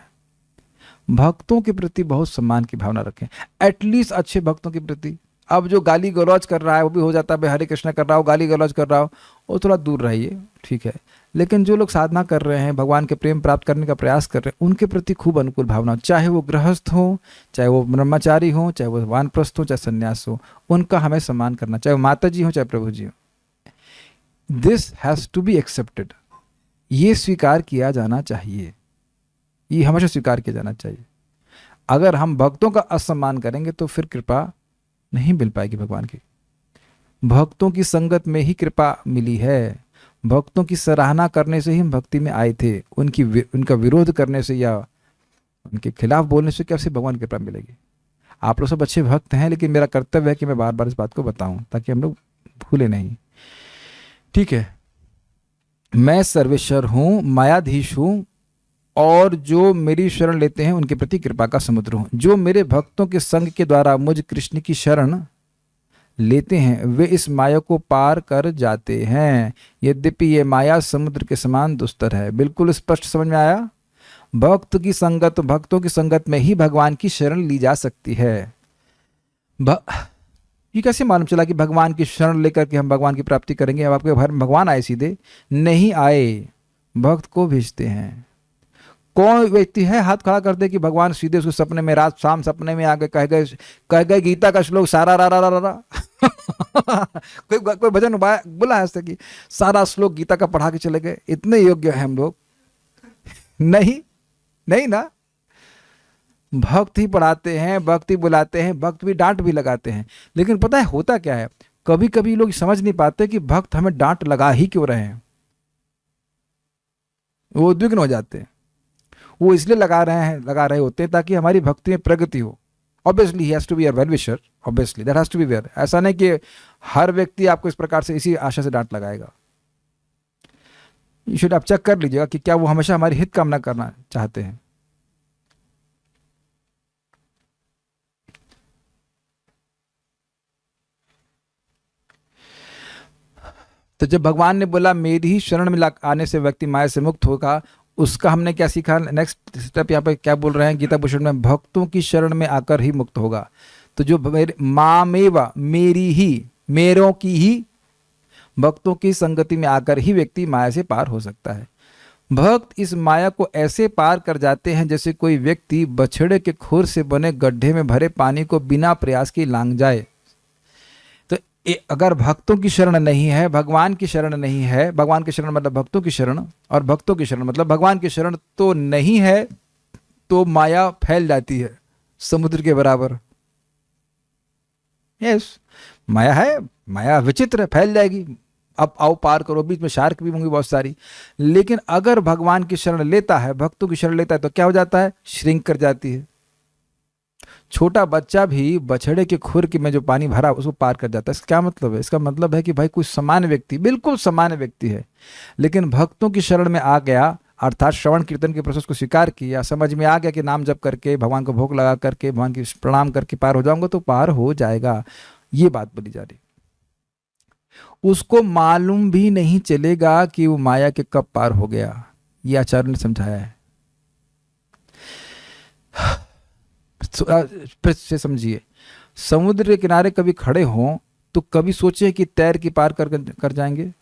Speaker 1: भक्तों के प्रति बहुत सम्मान की भावना रखें, एटलीस्ट अच्छे भक्तों के प्रति। अब जो गाली गलौज कर रहा है वो भी हो जाता है, भाई हरे कृष्णा कर रहा हो, गाली गलौज कर रहा हो, वो थोड़ा दूर रहिए, ठीक है। लेकिन जो लोग साधना कर रहे हैं, भगवान के प्रेम प्राप्त करने का प्रयास कर रहे हैं, उनके प्रति खूब अनुकूल भावना, चाहे वो गृहस्थ हो, चाहे वो ब्रह्मचारी हो, चाहे वो वानप्रस्थ हो, चाहे संन्यास हो, उनका हमें सम्मान करना, चाहे वो माता जी हो चाहे प्रभु जी हो। This has to be accepted, ये स्वीकार किया जाना चाहिए, ये हमेशा स्वीकार किया जाना चाहिए। अगर हम भक्तों का असम्मान करेंगे तो फिर कृपा नहीं मिल पाएगी भगवान की। भक्तों की संगत में ही कृपा मिली है, भक्तों की सराहना करने से ही हम भक्ति में आए थे। उनका विरोध करने से या उनके खिलाफ बोलने से कैसे भगवान की कृपा मिलेगी? आप लोग सब अच्छे भक्त हैं, लेकिन मेरा कर्तव्य है कि मैं बार बार इस बात को बताऊं ताकि हम लोग भूले नहीं। ठीक है, मैं सर्वेश्वर हूं, मायाधीश हूं, और जो मेरी शरण लेते हैं उनके प्रति कृपा का समुद्र हूं। जो मेरे भक्तों के संग के द्वारा मुझ कृष्ण की शरण लेते हैं वे इस माया को पार कर जाते हैं, यद्यपि ये माया समुद्र के समान दुस्तर है। बिल्कुल स्पष्ट समझ में आया? भक्तों की संगत में ही भगवान की शरण ली जा सकती है। ये कैसे मालूम चला कि भगवान की शरण लेकर के हम भगवान की प्राप्ति करेंगे? अब आपके घर में भगवान आए सीधे नहीं आए, भक्त को भेजते हैं। कौन व्यक्ति है हाथ खड़ा कर दे कि भगवान सीधे उसको सपने में, रात शाम सपने में आके कह गए गीता का श्लोक सारा रा रा रा रा कोई भजन बोला है ऐसे कि सारा श्लोक गीता का पढ़ा के चले गए? इतने योग्य हैं हम लोग? नहीं नहीं ना, भक्त ही पढ़ाते हैं, भक्त ही बुलाते हैं, भक्त भी डांट भी लगाते हैं। लेकिन पता है होता क्या है, कभी कभी लोग समझ नहीं पाते कि भक्त हमें डांट लगा ही क्यों रहे हैं। वो उद्विग्न हो जाते हैं, वो इसलिए लगा रहे होते हैं ताकि हमारी भक्ति में प्रगति हो। Obviously he has to be a well wisher, obviously that has to be aware. ऐसा नहीं कि हर व्यक्ति आपको इस प्रकार से इसी आशा से डांट लगाएगा। यू शुड आप चेक कर लीजिएगा कि क्या वो हमेशा हमारी हित कामना करना चाहते हैं। तो जब भगवान ने बोला मेरी ही शरण में आने से व्यक्ति माया से मुक्त होगा, उसका हमने क्या सीखा? नेक्स्ट स्टेप यहाँ पे क्या बोल रहे हैं गीता भूषण में? भक्तों की शरण में आकर ही मुक्त होगा। तो जो मामेवा, मेरी ही, मेरों की ही, भक्तों की संगति में आकर ही व्यक्ति माया से पार हो सकता है। भक्त इस माया को ऐसे पार कर जाते हैं जैसे कोई व्यक्ति बछड़े के खुर से बने गड्ढे में भरे पानी को बिना प्रयास के लांघ जाए। तो अगर भक्तों की शरण नहीं है, भगवान की शरण नहीं है, भगवान की शरण मतलब भक्तों की शरण, और भक्तों की शरण मतलब भगवान की शरण तो नहीं है, तो माया फैल जाती है समुद्र के बराबर। यस, माया है, माया विचित्र फैल जाएगी। अब आओ पार करो, बीच में शार्क भी होंगी बहुत सारी। लेकिन अगर भगवान की शरण लेता है, भक्तों की शरण लेता है, तो क्या हो जाता है? श्रिंक कर जाती है। छोटा बच्चा भी बछड़े के खुर में जो पानी भरा उसको पार कर जाता है। इसका क्या मतलब है? इसका मतलब है कि भाई कोई सामान्य व्यक्ति, बिल्कुल सामान्य व्यक्ति है, लेकिन भक्तों की शरण में आ गया, अर्थात श्रवण कीर्तन के प्रोसेस को स्वीकार किया, समझ में आ गया कि नाम जप करके, भगवान को भोग लगा करके, भगवान की प्रणाम करके पार हो जाऊंगा, तो पार हो जाएगा। ये बात बोली जा रही। उसको मालूम भी नहीं चलेगा कि वो माया के कब पार हो गया। ये आचार्य ने समझाया है। फिर से समझिए, समुद्र के किनारे कभी खड़े हों तो कभी सोचे कि तैर के पार कर जाएंगे?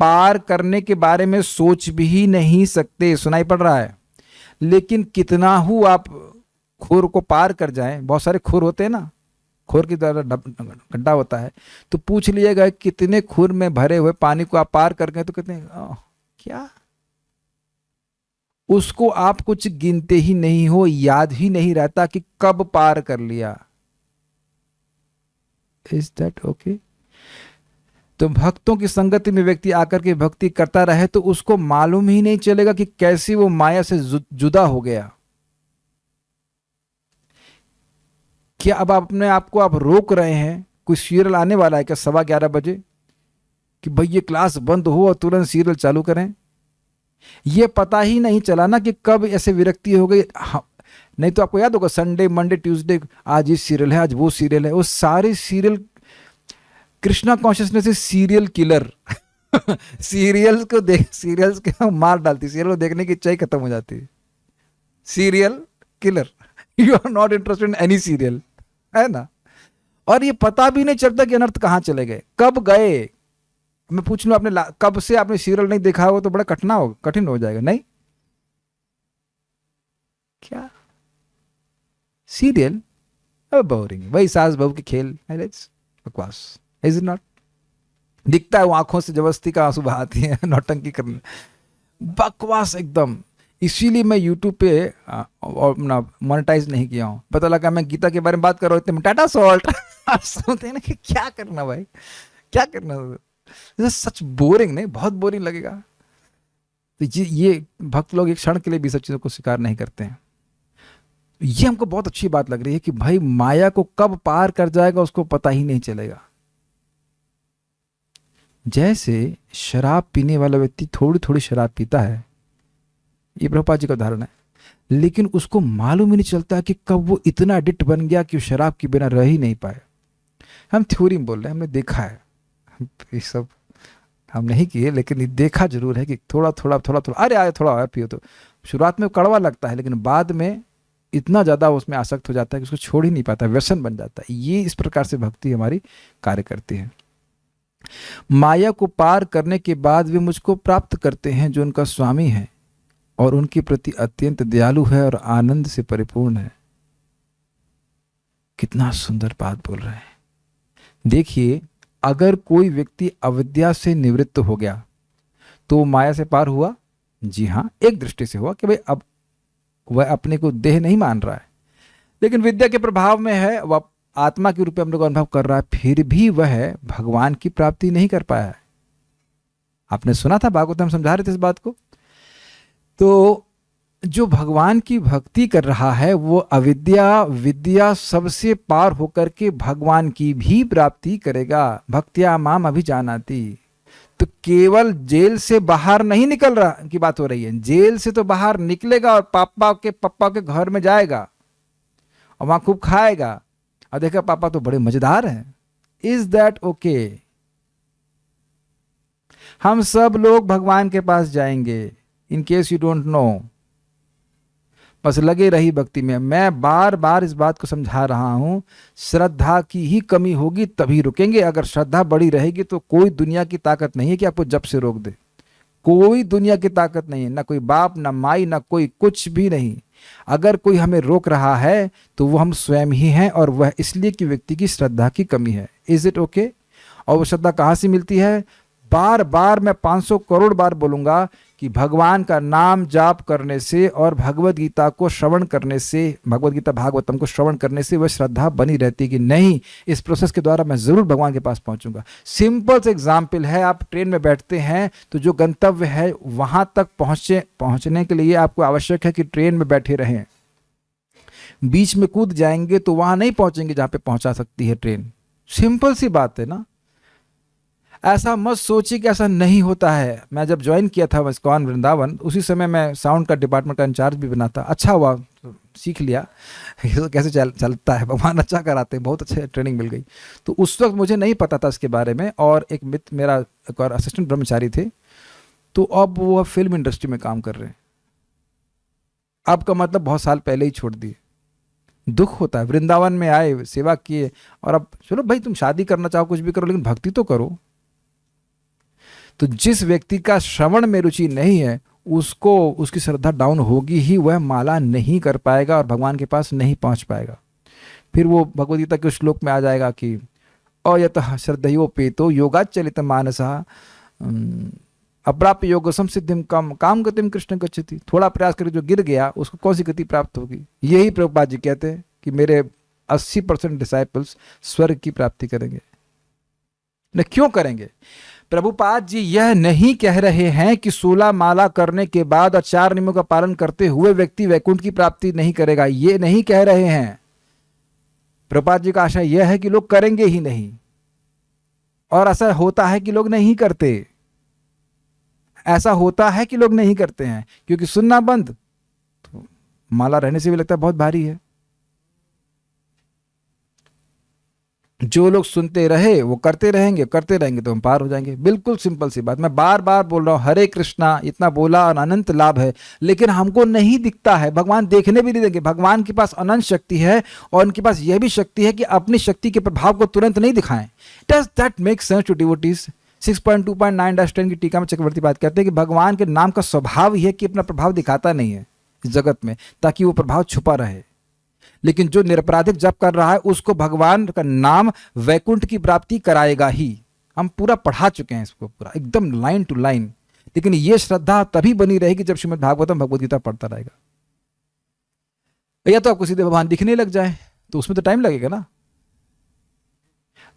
Speaker 1: पार करने के बारे में सोच भी नहीं सकते। सुनाई पड़ रहा है? लेकिन कितना आप खुर को पार कर जाएं, बहुत सारे खुर होते हैं ना, खोर की तरह गड्ढा होता है, तो पूछ लीजिएगा कितने खूर में भरे हुए पानी को आप पार कर गए, तो कितने क्या उसको आप कुछ गिनते ही नहीं हो, याद ही नहीं रहता कि कब पार कर लिया। Is that okay? तो भक्तों की संगति में व्यक्ति आकर के भक्ति करता रहे तो उसको मालूम ही नहीं चलेगा कि कैसे वो माया से जुदा हो गया। क्या अब आप अपने आप को आप रोक रहे हैं? कोई सीरियल आने वाला है क्या 11:15 बजे कि भाई ये क्लास बंद हो और तुरंत सीरियल चालू करें? ये पता ही नहीं चला ना कि कब ऐसे विरक्ति हो गई। हाँ, नहीं तो आपको याद होगा संडे मंडे ट्यूसडे, आज ये सीरियल है, आज वो सीरियल है, वो सारे serial Krishna consciousness is serial killer. Serials के मार डालती, सीरियल को देखने की इच्छा ही खत्म हो जाती है। Serial killer, you are not interested in any serial, है ना? और ये पता भी नहीं चलता कि अनर्थ कहां चले गए, कब गए। मैं पूछ लूं आपने कब से आपने सीरियल नहीं देखा हो तो बड़ा कठिन हो जाएगा, नहीं? क्या सीरियल बोरिंग, वही सास बहू के खेल, बकवास। Is it not? दिखता है वो आंखों से जबरदस्ती का आंसू बहाती है नौटंकी करने, बकवास एकदम। इसीलिए मैं यूट्यूब पे अपना मोनेटाइज नहीं किया हूँ। पता लगा मैं गीता के बारे में बात कर रहा हूँ, इतने टाटा सॉल्ट सुनते हैं ना कि क्या करना भाई, क्या करना, सच बोरिंग, नहीं बहुत बोरिंग लगेगा। तो ये भक्त लोग एक क्षण के लिए भी सब चीज़ों को स्वीकार नहीं करते हैं। ये हमको बहुत अच्छी बात लग रही है कि भाई माया को कब पार कर जाएगा उसको पता ही नहीं चलेगा। जैसे शराब पीने वाला व्यक्ति थोड़ी थोड़ी शराब पीता है, ये प्रभुपाद जी का उदाहरण है, लेकिन उसको मालूम ही नहीं चलता कि कब वो इतना एडिक्ट बन गया कि शराब के बिना रह ही नहीं पाए। हम थ्योरी में बोल रहे हैं, हमने देखा है, ये सब हम नहीं किए लेकिन देखा जरूर है कि थोड़ा थोड़ा अरे आए थोड़ा और पियो, तो शुरुआत में कड़वा लगता है लेकिन बाद में इतना ज़्यादा उसमें आसक्त हो जाता है कि उसको छोड़ ही नहीं पाता, व्यसन बन जाता है। ये इस प्रकार से भक्ति हमारी कार्य करती है। माया को पार करने के बाद वे मुझको प्राप्त करते हैं जो उनका स्वामी है और उनके प्रति अत्यंत दयालु है और आनंद से परिपूर्ण है। कितना सुंदर बात बोल रहे हैं। देखिए, अगर कोई व्यक्ति अविद्या से निवृत्त हो गया तो माया से पार हुआ। जी हाँ, एक दृष्टि से हुआ कि भाई अब वह अपने को देह नहीं मान रहा है, लेकिन विद्या के प्रभाव में है, वह आत्मा के रूप में अपने को अनुभव कर रहा है, फिर भी वह भगवान की प्राप्ति नहीं कर पाया है। आपने सुना था, भागवत हम समझा रहे थे इस बात को। तो जो भगवान की भक्ति कर रहा है वो अविद्या विद्या सबसे पार होकर के भगवान की भी प्राप्ति करेगा। भक्त्या माम अभिजानाति। तो केवल जेल से बाहर नहीं निकल रहा की बात हो रही है, जेल से तो बाहर निकलेगा और पप्पा के घर में जाएगा और वहां खूब खाएगा और देखा पापा तो बड़े मजेदार हैं। Is that okay? हम सब लोग भगवान के पास जाएंगे, in case you don't know. बस लगे रही भक्ति में। मैं बार बार इस बात को समझा रहा हूं, श्रद्धा की ही कमी होगी तभी रुकेंगे। अगर श्रद्धा बड़ी रहेगी तो कोई दुनिया की ताकत नहीं है कि आपको जब से रोक दे। कोई दुनिया की ताकत नहीं है, ना कोई बाप ना माई ना कोई कुछ भी नहीं। अगर कोई हमें रोक रहा है तो वो हम स्वयं ही हैं, और वह इसलिए कि व्यक्ति की श्रद्धा की कमी है। Is it okay? और वो श्रद्धा कहाँ से मिलती है? बार बार मैं 500 करोड़ बार बोलूंगा कि भगवान का नाम जाप करने से और भगवत गीता को श्रवण करने से, भगवत गीता भागवतम को श्रवण करने से वह श्रद्धा बनी रहती कि नहीं, इस प्रोसेस के द्वारा मैं जरूर भगवान के पास पहुंचूंगा। सिंपल से एग्जाम्पल है, आप ट्रेन में बैठते हैं तो जो गंतव्य है वहां तक पहुंचने के लिए आपको आवश्यक है कि ट्रेन में बैठे रहें। बीच में कूद जाएंगे तो वहां नहीं पहुंचेंगे जहां पे पहुंचा सकती है ट्रेन। सिंपल सी बात है ना। ऐसा मत सोचिए कि ऐसा नहीं होता है। मैं जब ज्वाइन किया था इस्कॉन वृंदावन, उसी समय मैं साउंड का डिपार्टमेंट का इंचार्ज भी बना था। अच्छा हुआ, तो सीख लिया कैसे चलता है, भगवान अच्छा कराते हैं, बहुत अच्छे ट्रेनिंग मिल गई। तो उस वक्त मुझे नहीं पता था इसके बारे में, और एक मित्र मेरा एक और असिस्टेंट ब्रह्मचारी थे, तो अब वो फिल्म इंडस्ट्री में काम कर रहे हैं। अब का मतलब बहुत साल पहले ही छोड़ दिए। दुख होता है। वृंदावन में आए, सेवा किए, और अब चलो भाई तुम शादी करना चाहो कुछ भी करो, लेकिन भक्ति तो करो। तो जिस व्यक्ति का श्रवण में रुचि नहीं है उसको, उसकी श्रद्धा डाउन होगी ही, वह माला नहीं कर पाएगा और भगवान के पास नहीं पहुंच पाएगा। फिर वो भगवद गीता के श्लोक में आ जाएगा कि अयतः श्रद्धयोपेतो योगाचलित मानसः अप्राप्य योग संसिद्धिम काम गतिम कृष्ण गच्छति। थोड़ा प्रयास करके जो गिर गया उसको कौन सी गति प्राप्त होगी? यही प्रभुपाद जी कहते हैं कि मेरे 80% डिसाइपल्स स्वर्ग की प्राप्ति करेंगे। न क्यों करेंगे? प्रभुपाद जी यह नहीं कह रहे हैं कि 16 माला करने के बाद और 4 नियमों का पालन करते हुए व्यक्ति वैकुंठ की प्राप्ति नहीं करेगा, ये नहीं कह रहे हैं। प्रभुपाद जी का आशय यह है कि लोग करेंगे ही नहीं, और ऐसा होता है कि लोग नहीं करते। ऐसा होता है कि लोग नहीं करते हैं क्योंकि सुनना बंद, तो माला रहने से भी लगता है बहुत भारी है। जो लोग सुनते रहे वो करते रहेंगे तो हम पार हो जाएंगे। बिल्कुल सिंपल सी बात। मैं बार बार बोल रहा हूं, हरे कृष्णा इतना बोला और अनंत लाभ है, लेकिन हमको नहीं दिखता है। भगवान देखने भी नहीं देंगे। भगवान के पास अनंत शक्ति है और उनके पास यह भी शक्ति है कि अपनी शक्ति के प्रभाव को तुरंत नहीं दिखाएं। Does that make sense to devotees? 6.2.9-10 की टीका में चक्रवर्ती बात कहते हैं कि भगवान के नाम का स्वभाव ही है कि अपना प्रभाव दिखाता नहीं है इस जगत में, ताकि वो प्रभाव छुपा रहे। लेकिन जो निरपराधिक जप कर रहा है उसको भगवान का नाम वैकुंठ की प्राप्ति कराएगा ही। हम पूरा पढ़ा चुके हैं इसको, पूरा एकदम लाइन टू लाइन। लेकिन ये श्रद्धा तभी बनी रहेगी जब श्रीमद् भागवतम भगवद गीता पढ़ता रहेगा। या तो आपको सीधे भगवान दिखने लग जाए तो उसमें तो टाइम लगेगा ना।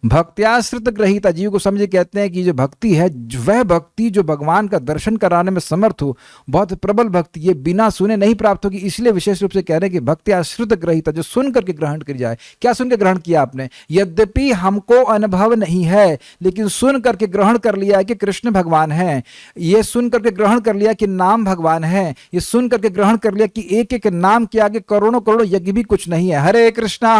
Speaker 1: भक्त्याश्रित ग्रहीता, जीव को समझे कहते हैं कि जो भक्ति है वह भक्ति जो भगवान का दर्शन कराने में समर्थ हो, बहुत प्रबल भक्ति, ये बिना सुने नहीं प्राप्त होगी। इसलिए विशेष रूप से कह रहे हैं कि भक्त्याश्रित ग्रहीता, जो सुन करके ग्रहण कर जाए। क्या सुन के ग्रहण किया आपने? यद्यपि हमको अनुभव नहीं है, लेकिन सुन करके ग्रहण कर लिया कि कृष्ण भगवान है, ये सुन करके ग्रहण कर लिया कि नाम भगवान है, ये सुन करके ग्रहण कर लिया कि एक एक नाम के आगे करोड़ों करोड़ों यज्ञ भी कुछ नहीं है। हरे कृष्णा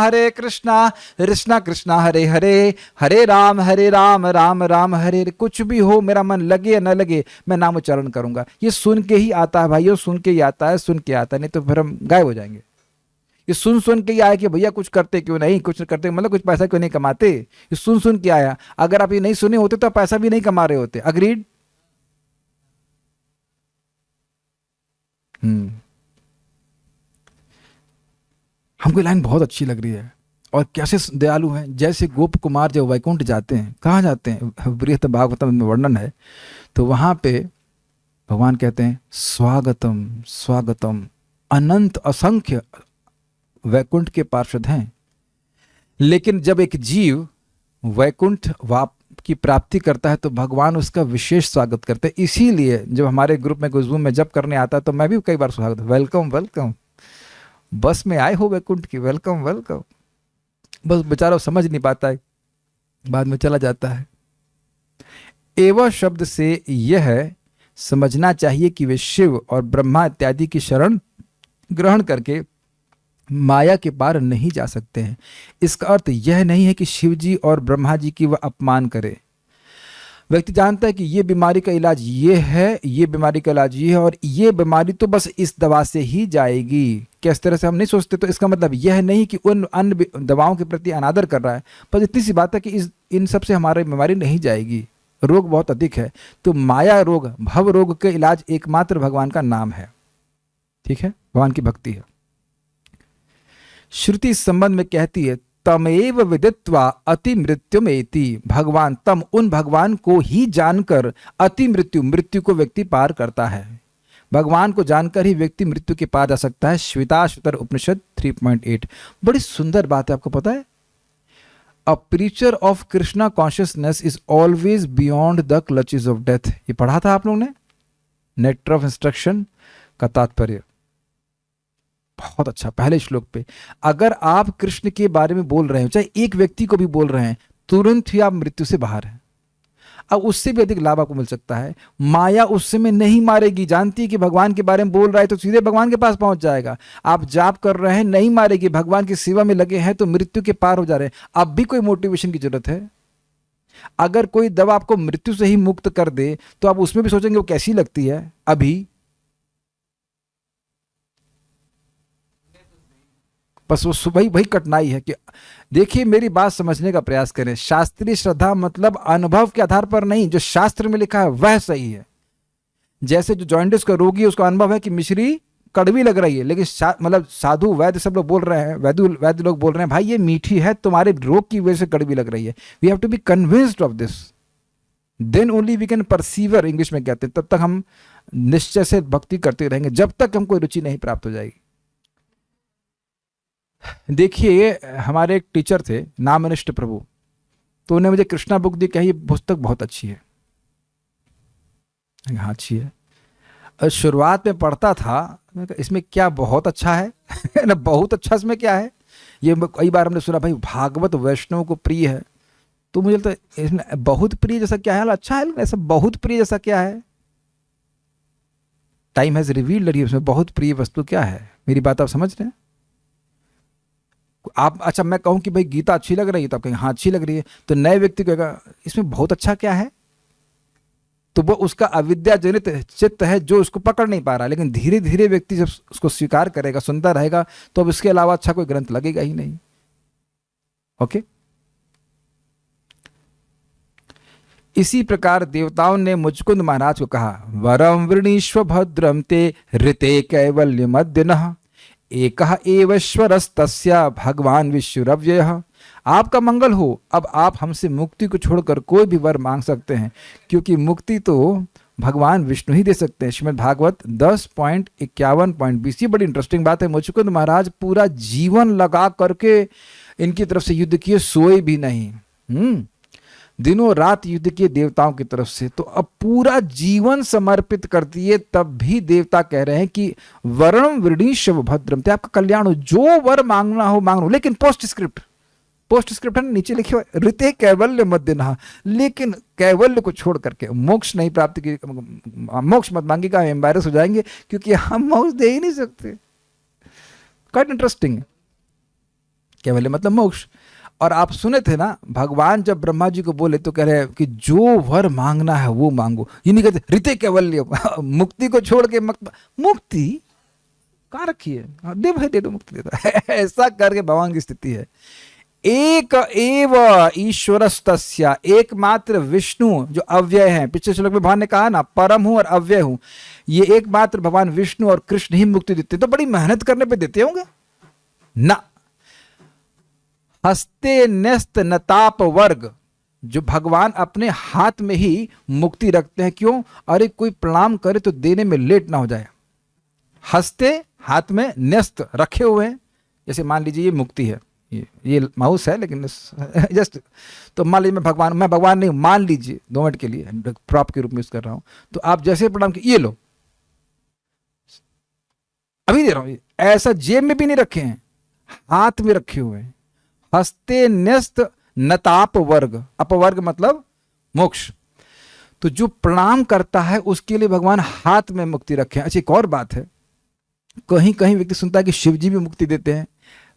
Speaker 1: कृष्णा कृष्णा हरे हरे, हरे राम राम राम हरे हरे। कुछ भी हो, मेरा मन लगे या न लगे, मैं नाम उच्चारण करूंगा। ये सुन के ही आता है भाइयों, सुन के ही आता है, सुन के आता है, नहीं तो फिर हम गायब हो जाएंगे। ये सुन के ही आया कि भैया कुछ करते क्यों नहीं, कुछ करते मतलब कुछ पैसा क्यों नहीं कमाते, ये सुन के आया। अगर आप ये नहीं सुने होते तो आप पैसा भी नहीं कमा रहे होते। अग्रीड? हमको लाइन बहुत अच्छी लग रही है और कैसे दयालु हैं। जैसे गोप कुमार जब वैकुंठ जाते हैं, कहाँ जाते हैं? बृहत भागवतम में वर्णन है, तो वहां पे भगवान कहते हैं स्वागतम स्वागतम, अनंत असंख्य वैकुंठ के पार्षद हैं। लेकिन जब एक जीव वैकुंठ की प्राप्ति करता है तो भगवान उसका विशेष स्वागत करते हैं। इसीलिए जब हमारे ग्रुप में कोई ज़ूम में जब करने आता है तो मैं भी कई बार स्वागत, वेलकम वेलकम, बस में आए हो वैकुंठ की, वेलकम वेलकम। बस बेचारा समझ नहीं पाता है, बाद में चला जाता है। एवं शब्द से यह समझना चाहिए कि वे शिव और ब्रह्मा इत्यादि की शरण ग्रहण करके माया के पार नहीं जा सकते हैं। इसका अर्थ यह नहीं है कि शिव जी और ब्रह्मा जी की वह अपमान करे। व्यक्ति जानता है कि ये बीमारी का इलाज ये है, ये बीमारी का इलाज ये है, और ये बीमारी तो बस इस दवा से ही जाएगी। किस तरह से हम नहीं सोचते, तो इसका मतलब यह नहीं कि उन अन्य दवाओं के प्रति अनादर कर रहा है, पर इतनी सी बात है कि इन सब से हमारी बीमारी नहीं जाएगी। रोग बहुत अधिक है, तो माया रोग, भव रोग के इलाज एकमात्र भगवान का नाम है। ठीक है, भगवान की भक्ति है। श्रुति इस संबंध में कहती है तमेव विदित्वा अति मृत्युमेति, भगवान तम, उन भगवान को ही जानकर अति मृत्यु को व्यक्ति पार करता है। भगवान को जानकर ही व्यक्ति मृत्यु के पार जा सकता है। श्वेताश्वतर उपनिषद 3.8। बड़ी सुंदर बात है, आपको पता है? A preacher of Krishna consciousness is always beyond the clutches of death. ये पढ़ा था आप लोगों ने, नेटर ऑफ इंस्ट्रक्शन का तात्पर्य बहुत अच्छा, पहले श्लोक पे। अगर आप कृष्ण के बारे में बोल रहे हो, चाहे एक व्यक्ति को भी बोल रहे हैं, तुरंत ही आप मृत्यु से बाहर हैं। अब उससे भी अधिक लाभ आपको मिल सकता है। माया उस समय नहीं मारेगी, जानती है कि भगवान के बारे में बोल रहा है तो सीधे भगवान के पास पहुंच जाएगा। आप जाप कर रहे हैं, नहीं मारेगी, भगवान की सेवा में लगे हैं तो मृत्यु के पार हो जा रहे हैं। अब भी कोई मोटिवेशन की जरूरत है? अगर कोई दवा आपको मृत्यु से ही मुक्त कर दे तो आप उसमें भी सोचेंगे वो कैसी लगती है। अभी बस वो सुबह वही कठिनाई है कि देखिए, मेरी बात समझने का प्रयास करें। शास्त्रीय श्रद्धा मतलब अनुभव के आधार पर नहीं, जो शास्त्र में लिखा है वह सही है। जैसे जो जॉन्डिस का रोगी है उसका अनुभव है कि मिश्री कड़वी लग रही है, लेकिन मतलब साधु वैद्य सब लोग बोल रहे हैं, वैद्य लोग बोल रहे हैं भाई ये मीठी है, तुम्हारे रोग की वजह से कड़वी लग रही है। We have to be convinced of this, then only we can persevere, English में कहते हैं। तब तक हम निश्चय से भक्ति करते रहेंगे जब तक हमको रुचि नहीं प्राप्त हो जाएगी। देखिए हमारे एक टीचर थे नामनिष्ठ प्रभु, तो उन्हें मुझे कृष्णा बुक दी, कही पुस्तक बहुत अच्छी है। हाँ अच्छी है। शुरुआत में पढ़ता था, इसमें क्या बहुत अच्छा है ना, बहुत अच्छा इसमें क्या है। ये कई बार हमने सुना भाई भागवत वैष्णव को प्रिय है, तो मुझे लगता है इसमें बहुत प्रिय जैसा क्या है, अच्छा है, ऐसा बहुत प्रिय जैसा क्या है। टाइम हैज रिवील्ड, उसमें बहुत प्रिय वस्तु क्या है। मेरी बात आप समझ रहे हैं? आप अच्छा मैं कहूं कि भाई गीता अच्छी लग रही है, तो आप कहेंगे हाँ अच्छी लग रही है, तो नए व्यक्ति को कहेगा इसमें बहुत अच्छा क्या है, तो वो उसका अविद्या जनित चित्त है जो उसको पकड़ नहीं पा रहा। लेकिन धीरे धीरे व्यक्ति जब उसको स्वीकार करेगा, सुनता रहेगा, तो अब इसके अलावा अच्छा कोई ग्रंथ लगेगा ही नहीं। ओके, इसी प्रकार देवताओं ने मुचकुंद महाराज को कहा, वरम वृणीश्व भद्रम ते ऋते कैवल्य मद्यनः एकः एवश्वरस्तस्य भगवान विश्वरव्ययः। आपका मंगल हो, अब आप हमसे मुक्ति को छोड़कर कोई भी वर मांग सकते हैं, क्योंकि मुक्ति तो भगवान विष्णु ही दे सकते हैं। श्रीमद् भागवत 10.51.20। ये बड़ी इंटरेस्टिंग बात है। मुचकुंद महाराज पूरा जीवन लगा करके इनकी तरफ से युद्ध किए, सोए भी नहीं, दिनों रात युद्ध किए देवताओं की तरफ से। तो अब पूरा जीवन समर्पित कर दिए, तब भी देवता कह रहे हैं कि वरणम वृणीश्व भद्रम, ते आपका कल्याण हो, जो वर मांगना हो मांग लो। लेकिन पोस्ट स्क्रिप्ट है नीचे लिखे हुए, ऋते कैवल्य मद्यनः, लेकिन कैवल्य को छोड़ करके मोक्ष नहीं प्राप्त की, मोक्ष मत मांगिएगा, हम एम्बैरस हो जाएंगे, क्योंकि हम मोक्ष दे ही नहीं सकते। क्वाइट इंटरेस्टिंग है, कैवल्य मतलब मोक्ष। और आप सुने थे ना, भगवान जब ब्रह्मा जी को बोले तो कह रहे हैं कि जो वर मांगना है वो मांगो। ये नहीं कहते ऋते कैवल्य, मुक्ति को छोड़ के मुक्ति कहाँ रखी है, दे भाई दे दो, मुक्ति देता है। ऐसा करके भगवान की स्थिति है। एक एव ईश्वरस्तस्य, एकमात्र विष्णु जो अव्यय है, पिछले श्लोक में भगवान ने कहा ना परम हूं और अव्यय हूं, ये एकमात्र भगवान विष्णु और कृष्ण ही मुक्ति देते। तो बड़ी मेहनत करने पे देते होंगे ना। हस्ते न्यस्त नताप वर्ग, जो भगवान अपने हाथ में ही मुक्ति रखते हैं। क्यों? अरे कोई प्रणाम करे तो देने में लेट ना हो जाए। हस्ते हाथ में, न्यस्त रखे हुए हैं। जैसे मान लीजिए ये मुक्ति है, ये माउस है, लेकिन जस्ट तो मान लीजिए मैं भगवान नहीं, मान लीजिए 2 मिनट के लिए प्रॉप के रूप में यूज कर रहा हूं, तो आप जैसे प्रणाम किए, ये लो अभी दे रहा हूं, ऐसा जेब में भी नहीं रखे हैं, हाथ में रखे हुए हैं। हस्ते न्यस्त नताप वर्ग, अपवर्ग मतलब मोक्ष। तो जो प्रणाम करता है उसके लिए भगवान हाथ में मुक्ति रखे। अच्छा एक और बात है, कहीं कहीं व्यक्ति सुनता है कि शिव जी भी मुक्ति देते हैं,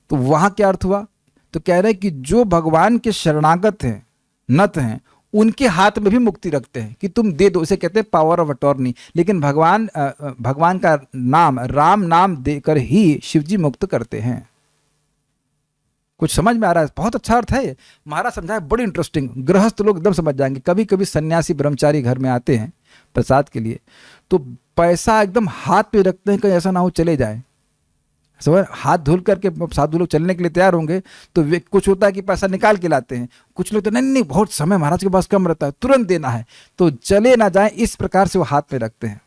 Speaker 1: तो वहां क्या अर्थ हुआ? तो कह रहे हैं कि जो भगवान के शरणागत हैं, नत हैं, उनके हाथ में भी मुक्ति रखते हैं कि तुम दे दो। इसे कहते हैं पावर ऑफ अटॉर्नी। लेकिन भगवान का नाम, राम नाम देकर ही शिव जी मुक्त करते हैं। कुछ समझ में आ रहा है? बहुत अच्छा अर्थ है। महाराज समझाए, बड़ी इंटरेस्टिंग। गृहस्थ लोग एकदम समझ जाएंगे। कभी कभी सन्यासी ब्रह्मचारी घर में आते हैं प्रसाद के लिए, तो पैसा एकदम हाथ पे रखते हैं, कहीं ऐसा ना हो चले जाए। समझ, हाथ धुल करके साधु लोग चलने के लिए तैयार होंगे, तो कुछ होता है कि पैसा निकाल के लाते हैं, कुछ लोग तो नहीं बहुत समय महाराज के पास कम रहता है, तुरंत देना है, तो चले ना जाए, इस प्रकार से वो हाथ में रखते हैं।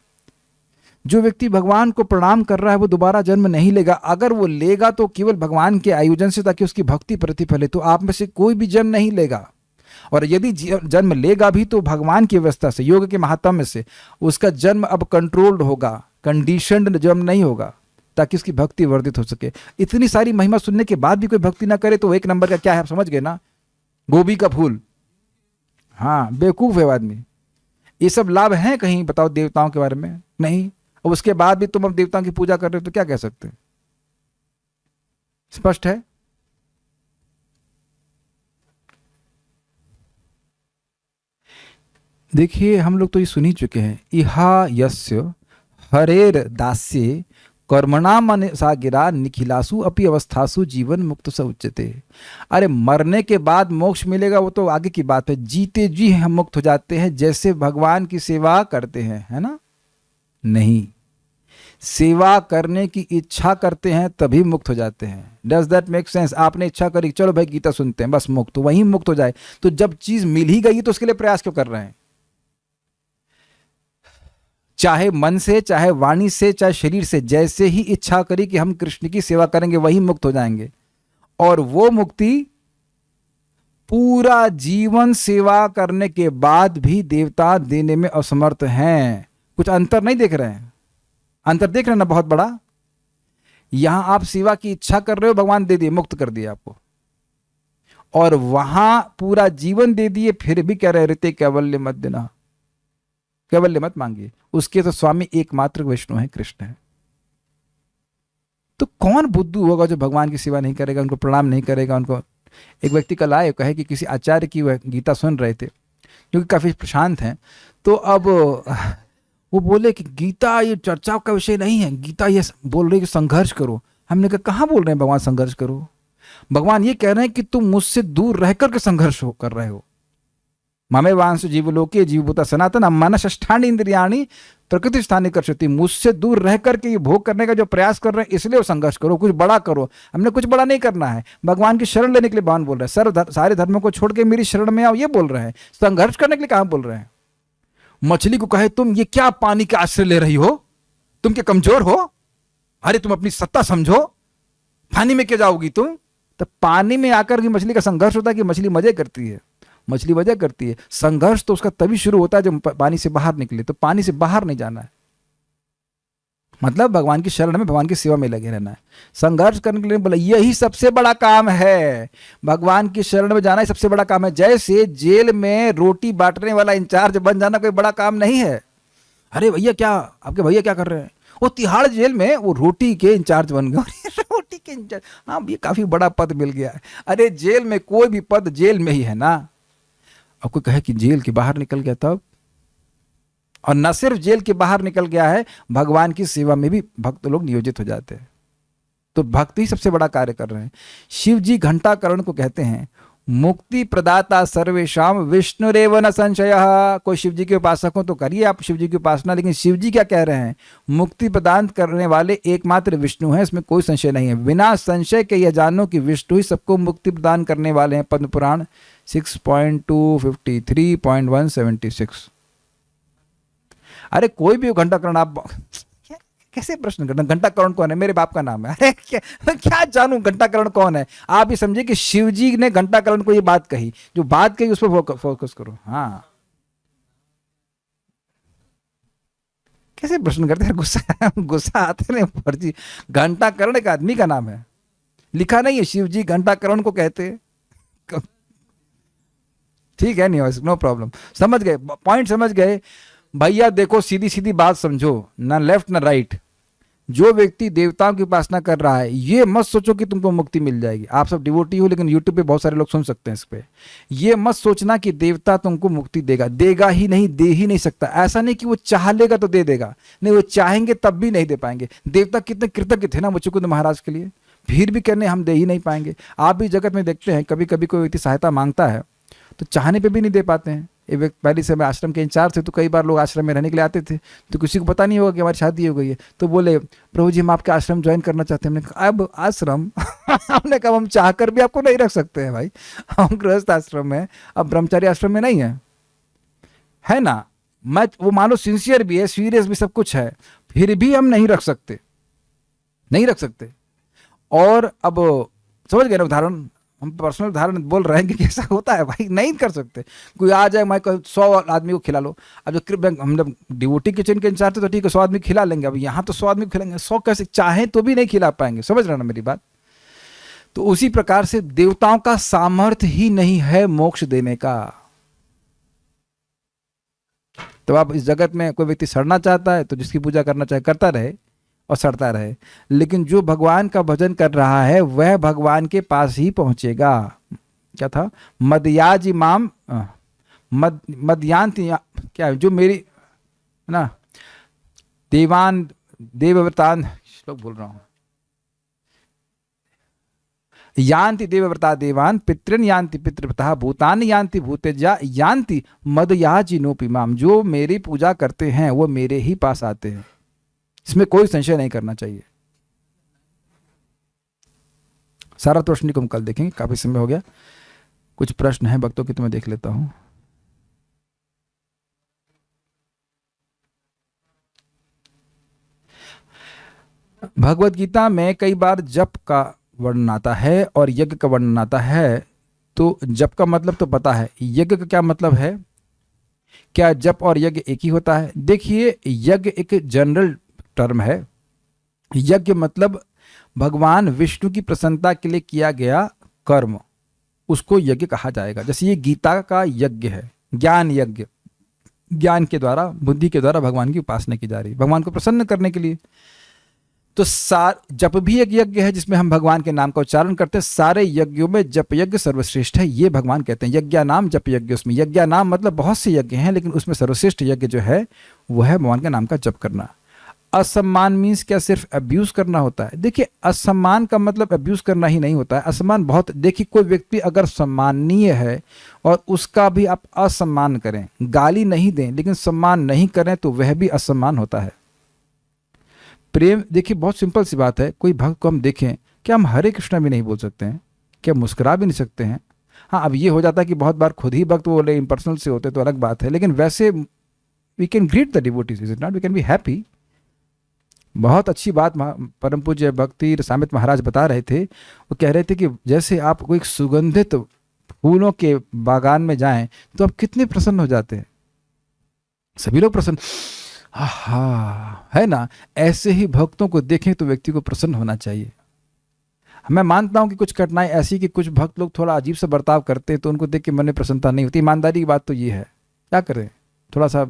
Speaker 1: जो व्यक्ति भगवान को प्रणाम कर रहा है वो दोबारा जन्म नहीं लेगा। अगर वो लेगा तो केवल भगवान के आयोजन से, ताकि उसकी भक्ति प्रतिफले। तो आप में से कोई भी जन्म नहीं लेगा, और यदि जन्म लेगा भी तो भगवान की व्यवस्था से, योग के महात्म्य से उसका जन्म अब कंट्रोल्ड होगा, कंडीशनड जन्म नहीं होगा, ताकि उसकी भक्ति वर्धित हो सके। इतनी सारी महिमा सुनने के बाद भी कोई भक्ति ना करे तो 1 नंबर का क्या है, आप समझ गए ना? गोभी का फूल। हाँ, बेवकूफ है आदमी। ये सब लाभ हैं कहीं बताओ देवताओं के बारे में? नहीं। और उसके बाद भी तुम अब देवताओं की पूजा कर रहे हो तो क्या कह सकते हैं? स्पष्ट है। देखिए हम लोग तो ये सुन ही चुके हैं, इहा यस्य हरेर दास्ये कर्मणा मन सा गिरा निखिलासु अपि अवस्थासु जीवन मुक्त स उच्यते। अरे मरने के बाद मोक्ष मिलेगा वो तो आगे की बात है, जीते जी हम मुक्त हो जाते हैं जैसे भगवान की सेवा करते हैं, है ना? नहीं, सेवा करने की इच्छा करते हैं तभी मुक्त हो जाते हैं। Does that make sense? आपने इच्छा करी, चलो भाई गीता सुनते हैं, बस मुक्त, तो वहीं मुक्त हो जाए। तो जब चीज मिल ही गई तो उसके लिए प्रयास क्यों कर रहे हैं? चाहे मन से, चाहे वाणी से, चाहे शरीर से, जैसे ही इच्छा करी कि हम कृष्ण की सेवा करेंगे वहीं मुक्त हो जाएंगे। और वो मुक्ति पूरा जीवन सेवा करने के बाद भी देवता देने में असमर्थ हैं। कुछ अंतर नहीं देख रहे हैं? अंतर देख रहे हैं ना बहुत बड़ा। यहां आप सेवा की इच्छा कर रहे हो, भगवान दे दिए, मुक्त कर दिए आपको, और वहां पूरा जीवन दे दिए, फिर भी कह रहे ऋते कैवल्य मत देना, कैवल्य मत मांगिए। उसके तो स्वामी एकमात्र विष्णु है, कृष्ण है। तो कौन बुद्धू होगा जो भगवान की सेवा नहीं करेगा, उनको प्रणाम नहीं करेगा? उनको एक व्यक्ति कल आए, कहे कि किसी आचार्य की वह गीता सुन रहे थे, जो कि काफी प्रशांत हैं। तो अब वो बोले कि गीता ये चर्चा का विषय नहीं है, गीता ये बोल रही है कि संघर्ष करो। हमने कहा कहाँ बोल रहे हैं भगवान संघर्ष करो? भगवान ये कह रहे हैं कि तुम मुझसे दूर रहकर के संघर्ष कर रहे हो। ममे वांस जीवलोके जीवभूता सनातन मन षष्ठानि इंद्रियाणि प्रकृति स्थानी करती। मुझसे दूर रह करके ये भोग करने का जो प्रयास कर रहे हैं, इसलिए वो संघर्ष करो, कुछ बड़ा करो। हमने कुछ बड़ा नहीं करना है, भगवान की शरण लेने के लिए भगवान बोल रहे हैं। सारे धर्मों को छोड़ के मेरी शरण में आओ, ये बोल रहे हैं। संघर्ष करने के लिए कहाँ बोल रहे हैं? मछली को कहे तुम ये क्या पानी का आश्रय ले रही हो, तुम क्या कमजोर हो? अरे तुम अपनी सत्ता समझो, पानी में क्या जाओगी तुम? तो पानी में आकर के मछली का संघर्ष होता है कि मछली मजे करती है? मछली वजह करती है। संघर्ष तो उसका तभी शुरू होता है जब पानी से बाहर निकले। तो पानी से बाहर नहीं जाना है, मतलब भगवान की शरण में, भगवान की सेवा में लगे रहना है। संघर्ष करने के लिए बोला यही सबसे बड़ा काम है, भगवान की शरण में जाना ही सबसे बड़ा काम है। जैसे जेल में रोटी बांटने वाला इंचार्ज बन जाना कोई बड़ा काम नहीं है। अरे भैया क्या आपके भैया क्या कर रहे हैं? वो तिहाड़ जेल में वो रोटी के इंचार्ज बन गए। रोटी के इंचार्ज, हाँ ये काफी बड़ा पद मिल गया है। अरे जेल में कोई भी पद जेल में ही है ना। अब कोई कहे कि जेल के बाहर निकल गया तब, और न सिर्फ जेल के बाहर निकल गया है, भगवान की सेवा में भी भक्त लोग नियोजित हो जाते हैं। तो भक्त ही सबसे बड़ा कार्य कर रहे हैं। शिव जी घंटाकरण को कहते हैं मुक्ति प्रदाता सर्वेशाम विष्णुरेव न संशय। कोई शिव जी के उपासक हो तो करिए आप शिव जी की उपासना, लेकिन शिव जी क्या कह रहे हैं? मुक्ति प्रदान करने वाले एकमात्र विष्णु हैं, इसमें कोई संशय नहीं है। बिना संशय के यह जानो कि विष्णु ही सबको मुक्ति प्रदान करने वाले हैं। पद्म पुराण 6.253.176। अरे कोई भी घंटाकरण आप कैसे प्रश्न करना? घंटाकरण कौन है? मेरे बाप का नाम है। अरे क्या जानूं घंटाकरण कौन है? आप ये समझिए कि शिव जी ने घंटाकरण को ये बात कही, जो बात कही उस पर फोकस करो। हाँ कैसे प्रश्न करते हैं? गुस्सा आते नहीं फर्जी। घंटाकरण एक आदमी का नाम है, लिखा नहीं है शिव जी घंटाकरण को कहते। ठीक है, नहीं नो प्रॉब्लम, समझ गए पॉइंट, समझ गए भैया। देखो सीधी सीधी बात समझो, ना लेफ्ट ना राइट। जो व्यक्ति देवताओं की उपासना कर रहा है, ये मत सोचो कि तुमको मुक्ति मिल जाएगी। आप सब डिवोटी हो, लेकिन यूट्यूब पे बहुत सारे लोग सुन सकते हैं इस पे। ये मत सोचना कि देवता तुमको मुक्ति देगा, देगा ही नहीं, दे ही नहीं सकता। ऐसा नहीं कि वो चाह लेगा तो दे देगा, नहीं, वो चाहेंगे तब भी नहीं दे पाएंगे। देवता कितने कृतज्ञ थे ना मुचुकुंद महाराज के लिए, फिर भी कहने हम दे ही नहीं पाएंगे। आप भी जगत में देखते हैं, कभी कभी कोई व्यक्ति सहायता मांगता है तो चाहने पे भी नहीं दे पाते हैं। एक पहले से मैं आश्रम के इंचार्ज थे, तो कई बार लोग आश्रम में रहने के लिए आते थे, तो किसी को पता नहीं होगा कि हमारी शादी हो गई है, तो बोले प्रभु जी हम आपके आश्रम ज्वाइन करना चाहते हैं। हमने कहा अब आश्रम हमने कहा हम चाहकर भी आपको नहीं रख सकते हैं भाई, हम गृहस्थ आश्रम में, अब ब्रह्मचारी आश्रम में नहीं है ना। मैं वो मानो सिंसियर भी है, सीरियस भी सब कुछ है, फिर भी हम नहीं रख सकते, नहीं रख सकते। और अब समझ गए ना उदाहरण, हम पर्सनल उदाहरण बोल रहे हैं कि कैसा होता है भाई, नहीं कर सकते। कोई आ जाए, मैं 100 आदमी को खिला लो। अब जो हम जब डिवोटी किचन के इंचार्ज थे तो ठीक है 100 आदमी खिला लेंगे, अब यहाँ तो 100 आदमी खिलाएंगे, 100 कैसे चाहें तो भी नहीं खिला पाएंगे। समझ रहे ना मेरी बात? तो उसी प्रकार से देवताओं का सामर्थ्य ही नहीं है मोक्ष देने का। तो आप इस जगत में कोई व्यक्ति सड़ना चाहता है तो जिसकी पूजा करना चाहे करता रहे और सड़ता रहे, लेकिन जो भगवान का भजन कर रहा है वह भगवान के पास ही पहुंचेगा। क्या था? मदयाज इमाम मदयांति, क्या है जो मेरी ना देवान देवव्रतान श्लोक बोल रहा हूं, यान्ति देवव्रता देवान पितृन यान्ति पितृव्रता भूतान यान्ति भूतेजा यान्ति मदयाजिनोपि माम। जो मेरी पूजा करते हैं वो मेरे ही पास आते हैं। इसमें कोई संशय नहीं करना चाहिए। सारा रोशनी को हम कल देखेंगे, काफी समय हो गया। कुछ प्रश्न हैं भक्तों की तो मैं देख लेता हूं। भगवत गीता में कई बार जप का वर्णन आता है और यज्ञ का वर्णन आता है। तो जप का मतलब तो पता है, यज्ञ का क्या मतलब है? क्या जप और यज्ञ एक ही होता है? देखिए, यज्ञ एक जनरल टर्म है। यज्ञ मतलब भगवान विष्णु की प्रसन्नता के लिए किया गया कर्म, उसको यज्ञ कहा जाएगा। जैसे ये गीता का यज्ञ है, ज्ञान यज्ञ, ज्ञान के द्वारा, बुद्धि के द्वारा भगवान की उपासना की जा रही है, भगवान को प्रसन्न करने के लिए। तो जप भी एक यज्ञ है जिसमें हम भगवान के नाम का उच्चारण करते हैं। सारे यज्ञों में जप यज्ञ सर्वश्रेष्ठ है, ये भगवान कहते हैं। यज्ञा नाम जप यज्ञ, उसमें यज्ञा नाम मतलब बहुत से यज्ञ हैं, लेकिन उसमें सर्वश्रेष्ठ यज्ञ जो है वह है भगवान के नाम का जप करना। असम्मान मीन्स क्या सिर्फ अब्यूज करना होता है? देखिए, असम्मान का मतलब अब्यूज करना ही नहीं होता है। असम्मान बहुत, देखिए कोई व्यक्ति अगर सम्माननीय है और उसका भी आप असम्मान करें, गाली नहीं दें लेकिन सम्मान नहीं करें, तो वह भी असम्मान होता है। प्रेम, देखिए बहुत सिंपल सी बात है, कोई भक्त को हम देखें, क्या हम हरे कृष्णा भी नहीं बोल सकते हैं? क्या मुस्कुरा भी नहीं सकते हैं? हाँ, अब ये हो जाता है कि बहुत बार खुद ही भक्त बोले, इम्पर्सनल से होते तो अलग बात है, लेकिन वैसे we can greet the devotees, is it not? We can be happy. बहुत अच्छी बात परम पूज्य भक्ति रसामृत महाराज बता रहे थे। वो कह रहे थे कि जैसे आप कोई सुगंधित फूलों के बागान में जाएं तो आप कितने प्रसन्न हो जाते हैं, सभी लोग प्रसन्न, हा, है ना? ऐसे ही भक्तों को देखें तो व्यक्ति को प्रसन्न होना चाहिए। मैं मानता हूं कि कुछ घटनाएं ऐसी कि कुछ भक्त लोग थोड़ा अजीब सा बर्ताव करते हैं तो उनको देख के मन में प्रसन्नता नहीं होती। ईमानदारी की बात तो ये है, क्या करें, थोड़ा सा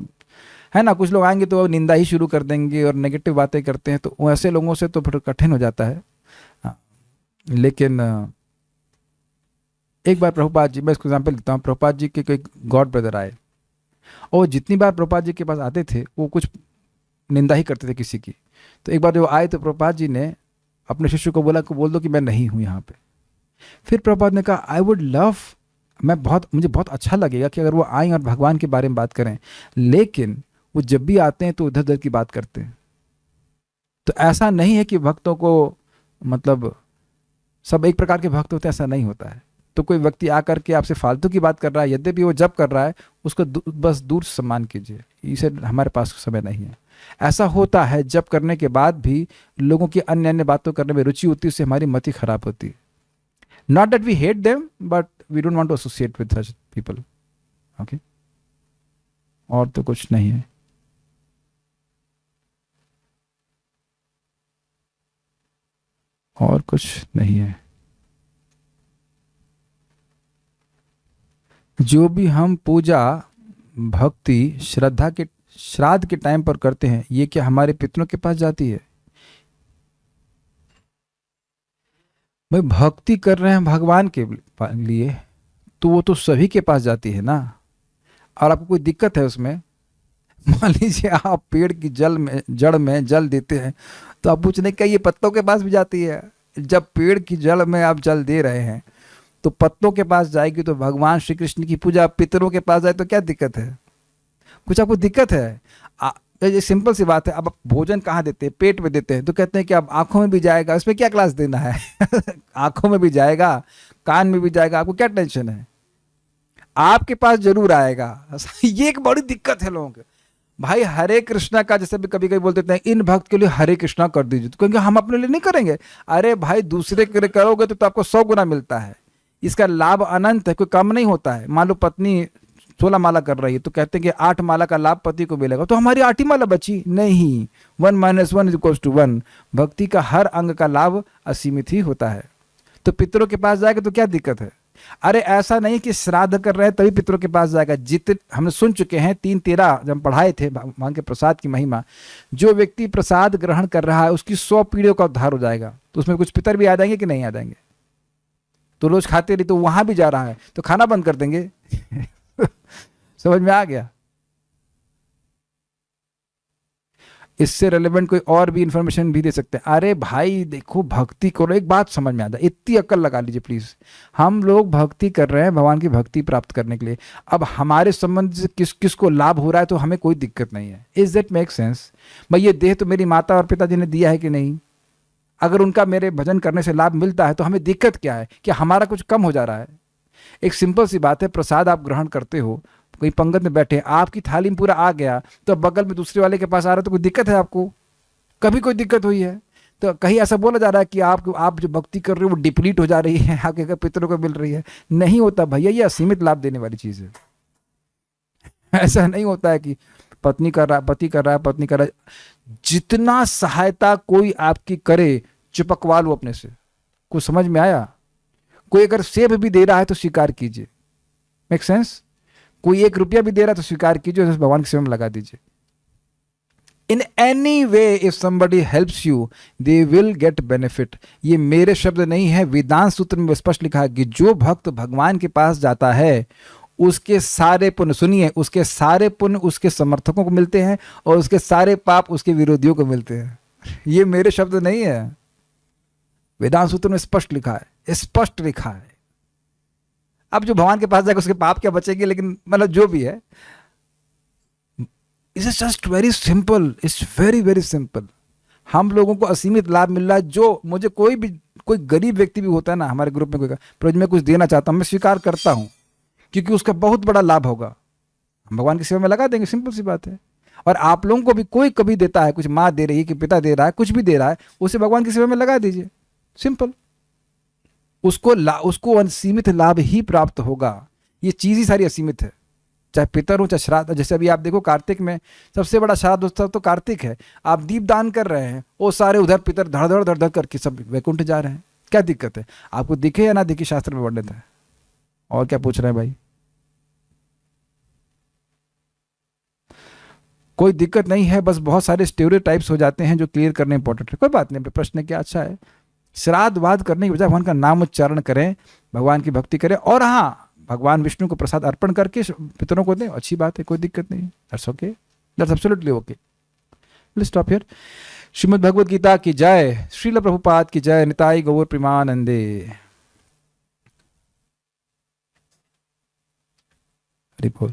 Speaker 1: है ना। कुछ लोग आएंगे तो निंदा ही शुरू कर देंगे और नेगेटिव बातें करते हैं, तो ऐसे लोगों से तो फिर कठिन हो जाता है। हाँ, लेकिन एक बार प्रभुपाद जी, मैं इसको एग्जाम्पल देता हूँ, प्रभुपाद जी के कोई गॉड ब्रदर आए और जितनी बार प्रभुपाद जी के पास आते थे वो कुछ निंदा ही करते थे किसी की। तो एक बार जब आए तो प्रभुपाद जी ने अपने शिष्य को बोला कि बोल दो कि मैं नहीं हूँ यहाँ पे। फिर प्रभुपाद ने कहा, आई वुड लव, मुझे बहुत अच्छा लगेगा कि अगर वो आए और भगवान के बारे में बात करें, लेकिन वो जब भी आते हैं तो इधर उधर की बात करते हैं। तो ऐसा नहीं है कि भक्तों को, मतलब सब एक प्रकार के भक्त होते हैं, ऐसा नहीं होता है। तो कोई व्यक्ति आकर के आपसे फालतू की बात कर रहा है, यद्यपि वो जब कर रहा है, उसको बस दूर से सम्मान कीजिए, इसे हमारे पास समय नहीं है। ऐसा होता है जब करने के बाद भी लोगों की अन्य अन्य बातों करने में रुचि होती है, उससे हमारी मति खराब होती है। Not that we hate them, but we don't want to associate with such people. Okay, और तो कुछ नहीं है। और कुछ नहीं है। जो भी हम पूजा, भक्ति, श्रद्धा के, श्राद्ध के टाइम पर करते हैं, ये क्या हमारे पितरों के पास जाती है? भाई भक्ति कर रहे हैं भगवान के लिए तो वो तो सभी के पास जाती है ना। और आपको कोई दिक्कत है उसमें? मान लीजिए आप पेड़ की जड़ में जल देते हैं, तो आप पूछने का ये पत्तों के पास भी जाती है? जब पेड़ की जड़ में आप जल दे रहे हैं तो पत्तों के पास जाएगी, तो भगवान श्री कृष्ण की पूजा पितरों के पास जाए तो क्या दिक्कत है? कुछ आपको दिक्कत है? ये सिंपल सी बात है। अब आप भोजन कहाँ देते हैं? पेट में देते हैं, तो कहते हैं कि अब आंखों में भी जाएगा, इसमें क्या क्लास देना है? आंखों में भी जाएगा, कान में भी जाएगा, आपको क्या टेंशन है? आपके पास जरूर आएगा। ये एक बड़ी दिक्कत है लोगों के। भाई हरे कृष्णा का, जैसे भी कभी कभी बोल देते हैं इन भक्त के लिए हरे कृष्णा कर दीजिए, तो क्योंकि हम अपने लिए नहीं करेंगे। अरे भाई दूसरे के लिए करोगे तो आपको 100 गुना मिलता है, इसका लाभ अनंत है, कोई कम नहीं होता है। मान लो पत्नी 16 माला कर रही है तो कहते हैं कि 8 माला का लाभ पति को मिलेगा, तो हमारी 8 ही माला बची नहीं। 1 - 1 = 1। भक्ति का हर अंग का लाभ असीमित ही होता है। तो पितरों के पास जाएगा तो क्या दिक्कत है? अरे ऐसा नहीं कि श्राद्ध कर रहे हैं तभी पितरों के पास जाएगा। जितने हमने सुन चुके हैं 3:13 जब हम पढ़ाए थे भगवान के प्रसाद की महिमा, जो व्यक्ति प्रसाद ग्रहण कर रहा है उसकी 100 पीढ़ियों का उद्धार हो जाएगा। तो उसमें कुछ पितर भी आ जाएंगे कि नहीं आ जाएंगे? तो रोज खाते रही तो वहां भी जा रहा है तो खाना बंद कर देंगे। समझ में आ गया? इससे रेलेवेंट कोई और भी इंफॉर्मेशन भी दे सकते हैं। अरे भाई देखो, भक्ति करो, एक बात समझ में आता है, इतनी अक्ल लगा लीजिए प्लीज़। हम लोग भक्ति कर रहे हैं भगवान की भक्ति प्राप्त करने के लिए, अब हमारे संबंध से किसको लाभ हो रहा है तो हमें कोई दिक्कत नहीं है। Is that make sense? भाई ये देह तो मेरी माता और पिताजी ने दिया है कि नहीं? अगर उनका मेरे भजन करने से लाभ मिलता है तो हमें दिक्कत क्या है? क्या हमारा कुछ कम हो जा रहा है? एक सिंपल सी बात है, प्रसाद आप ग्रहण करते हो, कोई पंगत में बैठे, आपकी थाली में पूरा आ गया, तो बगल में दूसरे वाले के पास आ रहा है तो कोई दिक्कत है आपको? कभी कोई दिक्कत हुई है? तो कहीं ऐसा बोला जा रहा है कि आप जो भक्ति कर रहे हो वो डिप्लीट हो जा रही है, आपके घर पितरों को मिल रही है? नहीं होता भैया, ये असीमित लाभ देने वाली चीज़ है। ऐसा नहीं होता है कि पत्नी कर रहा है, पति कर रहा है, पत्नी कर रहा है। जितना सहायता कोई आपकी करे, चिपकवा लो अपने से। कुछ समझ में आया? कोई अगर सेब भी दे रहा है तो स्वीकार कीजिए। Make sense? कोई 1 रुपया भी दे रहा है तो स्वीकार कीजिए, भगवान की सेवा में लगा दीजिए। In any way if somebody helps you they will get benefit. ये मेरे शब्द नहीं है, वेदांत सूत्र में स्पष्ट लिखा है कि जो भक्त भगवान के पास जाता है उसके सारे पुण्य, सुनिए, उसके सारे पुण्य उसके समर्थकों को मिलते हैं और उसके सारे पाप उसके विरोधियों को मिलते हैं। ये मेरे शब्द नहीं है, वेदांत सूत्र में स्पष्ट लिखा है, स्पष्ट लिखा है। अब जो भगवान के पास जाएगा उसके पाप क्या बचेंगे, लेकिन मतलब जो भी है, it's just very simple, it's very very simple. हम लोगों को असीमित लाभ मिल रहा है। जो मुझे कोई गरीब व्यक्ति भी होता है ना हमारे ग्रुप में, कोई पर मैं कुछ देना चाहता हूँ, मैं स्वीकार करता हूँ क्योंकि उसका बहुत बड़ा लाभ होगा, हम भगवान की सेवा में लगा देंगे, सिंपल सी बात है। और आप लोगों को भी कोई कभी देता है, कुछ माँ दे रही है कि पिता दे रहा है, कुछ भी दे रहा है, उसे भगवान की सेवा में लगा दीजिए, सिंपल। उसको असीमित लाभ ही प्राप्त होगा। ये चीज़ ही सारी असीमित है, चाहे पितर हो चाहे श्राद्ध। जैसे अभी आप देखो कार्तिक में सबसे बड़ा श्राद्ध उत्सव तो कार्तिक है। आप दीप दान कर रहे हैं, वो सारे उधर पितर धड़ धड़ करके सब वैकुंठ जा रहे हैं, क्या दिक्कत है? आपको दिखे या ना दिखे, शास्त्र में वर्णित है। और क्या पूछ रहे हैं भाई? कोई दिक्कत नहीं है, बस बहुत सारे स्टेरियोटाइप्स हो जाते हैं जो क्लियर करने इंपॉर्टेंट है। कोई बात नहीं, प्रश्न क्या अच्छा है। श्राद्ध वाद करने की बजाय भगवान का नाम उच्चारण करें, भगवान की भक्ति करें, और हाँ, भगवान विष्णु को प्रसाद अर्पण करके पितरों को दें, अच्छी बात है, कोई दिक्कत नहीं। That's okay, that's absolutely okay. Let's stop here. Srimad Bhagavad Gita की जय, श्रील प्रभुपाद की जय, निताई गौर प्रेमानंदे। हरि बोल।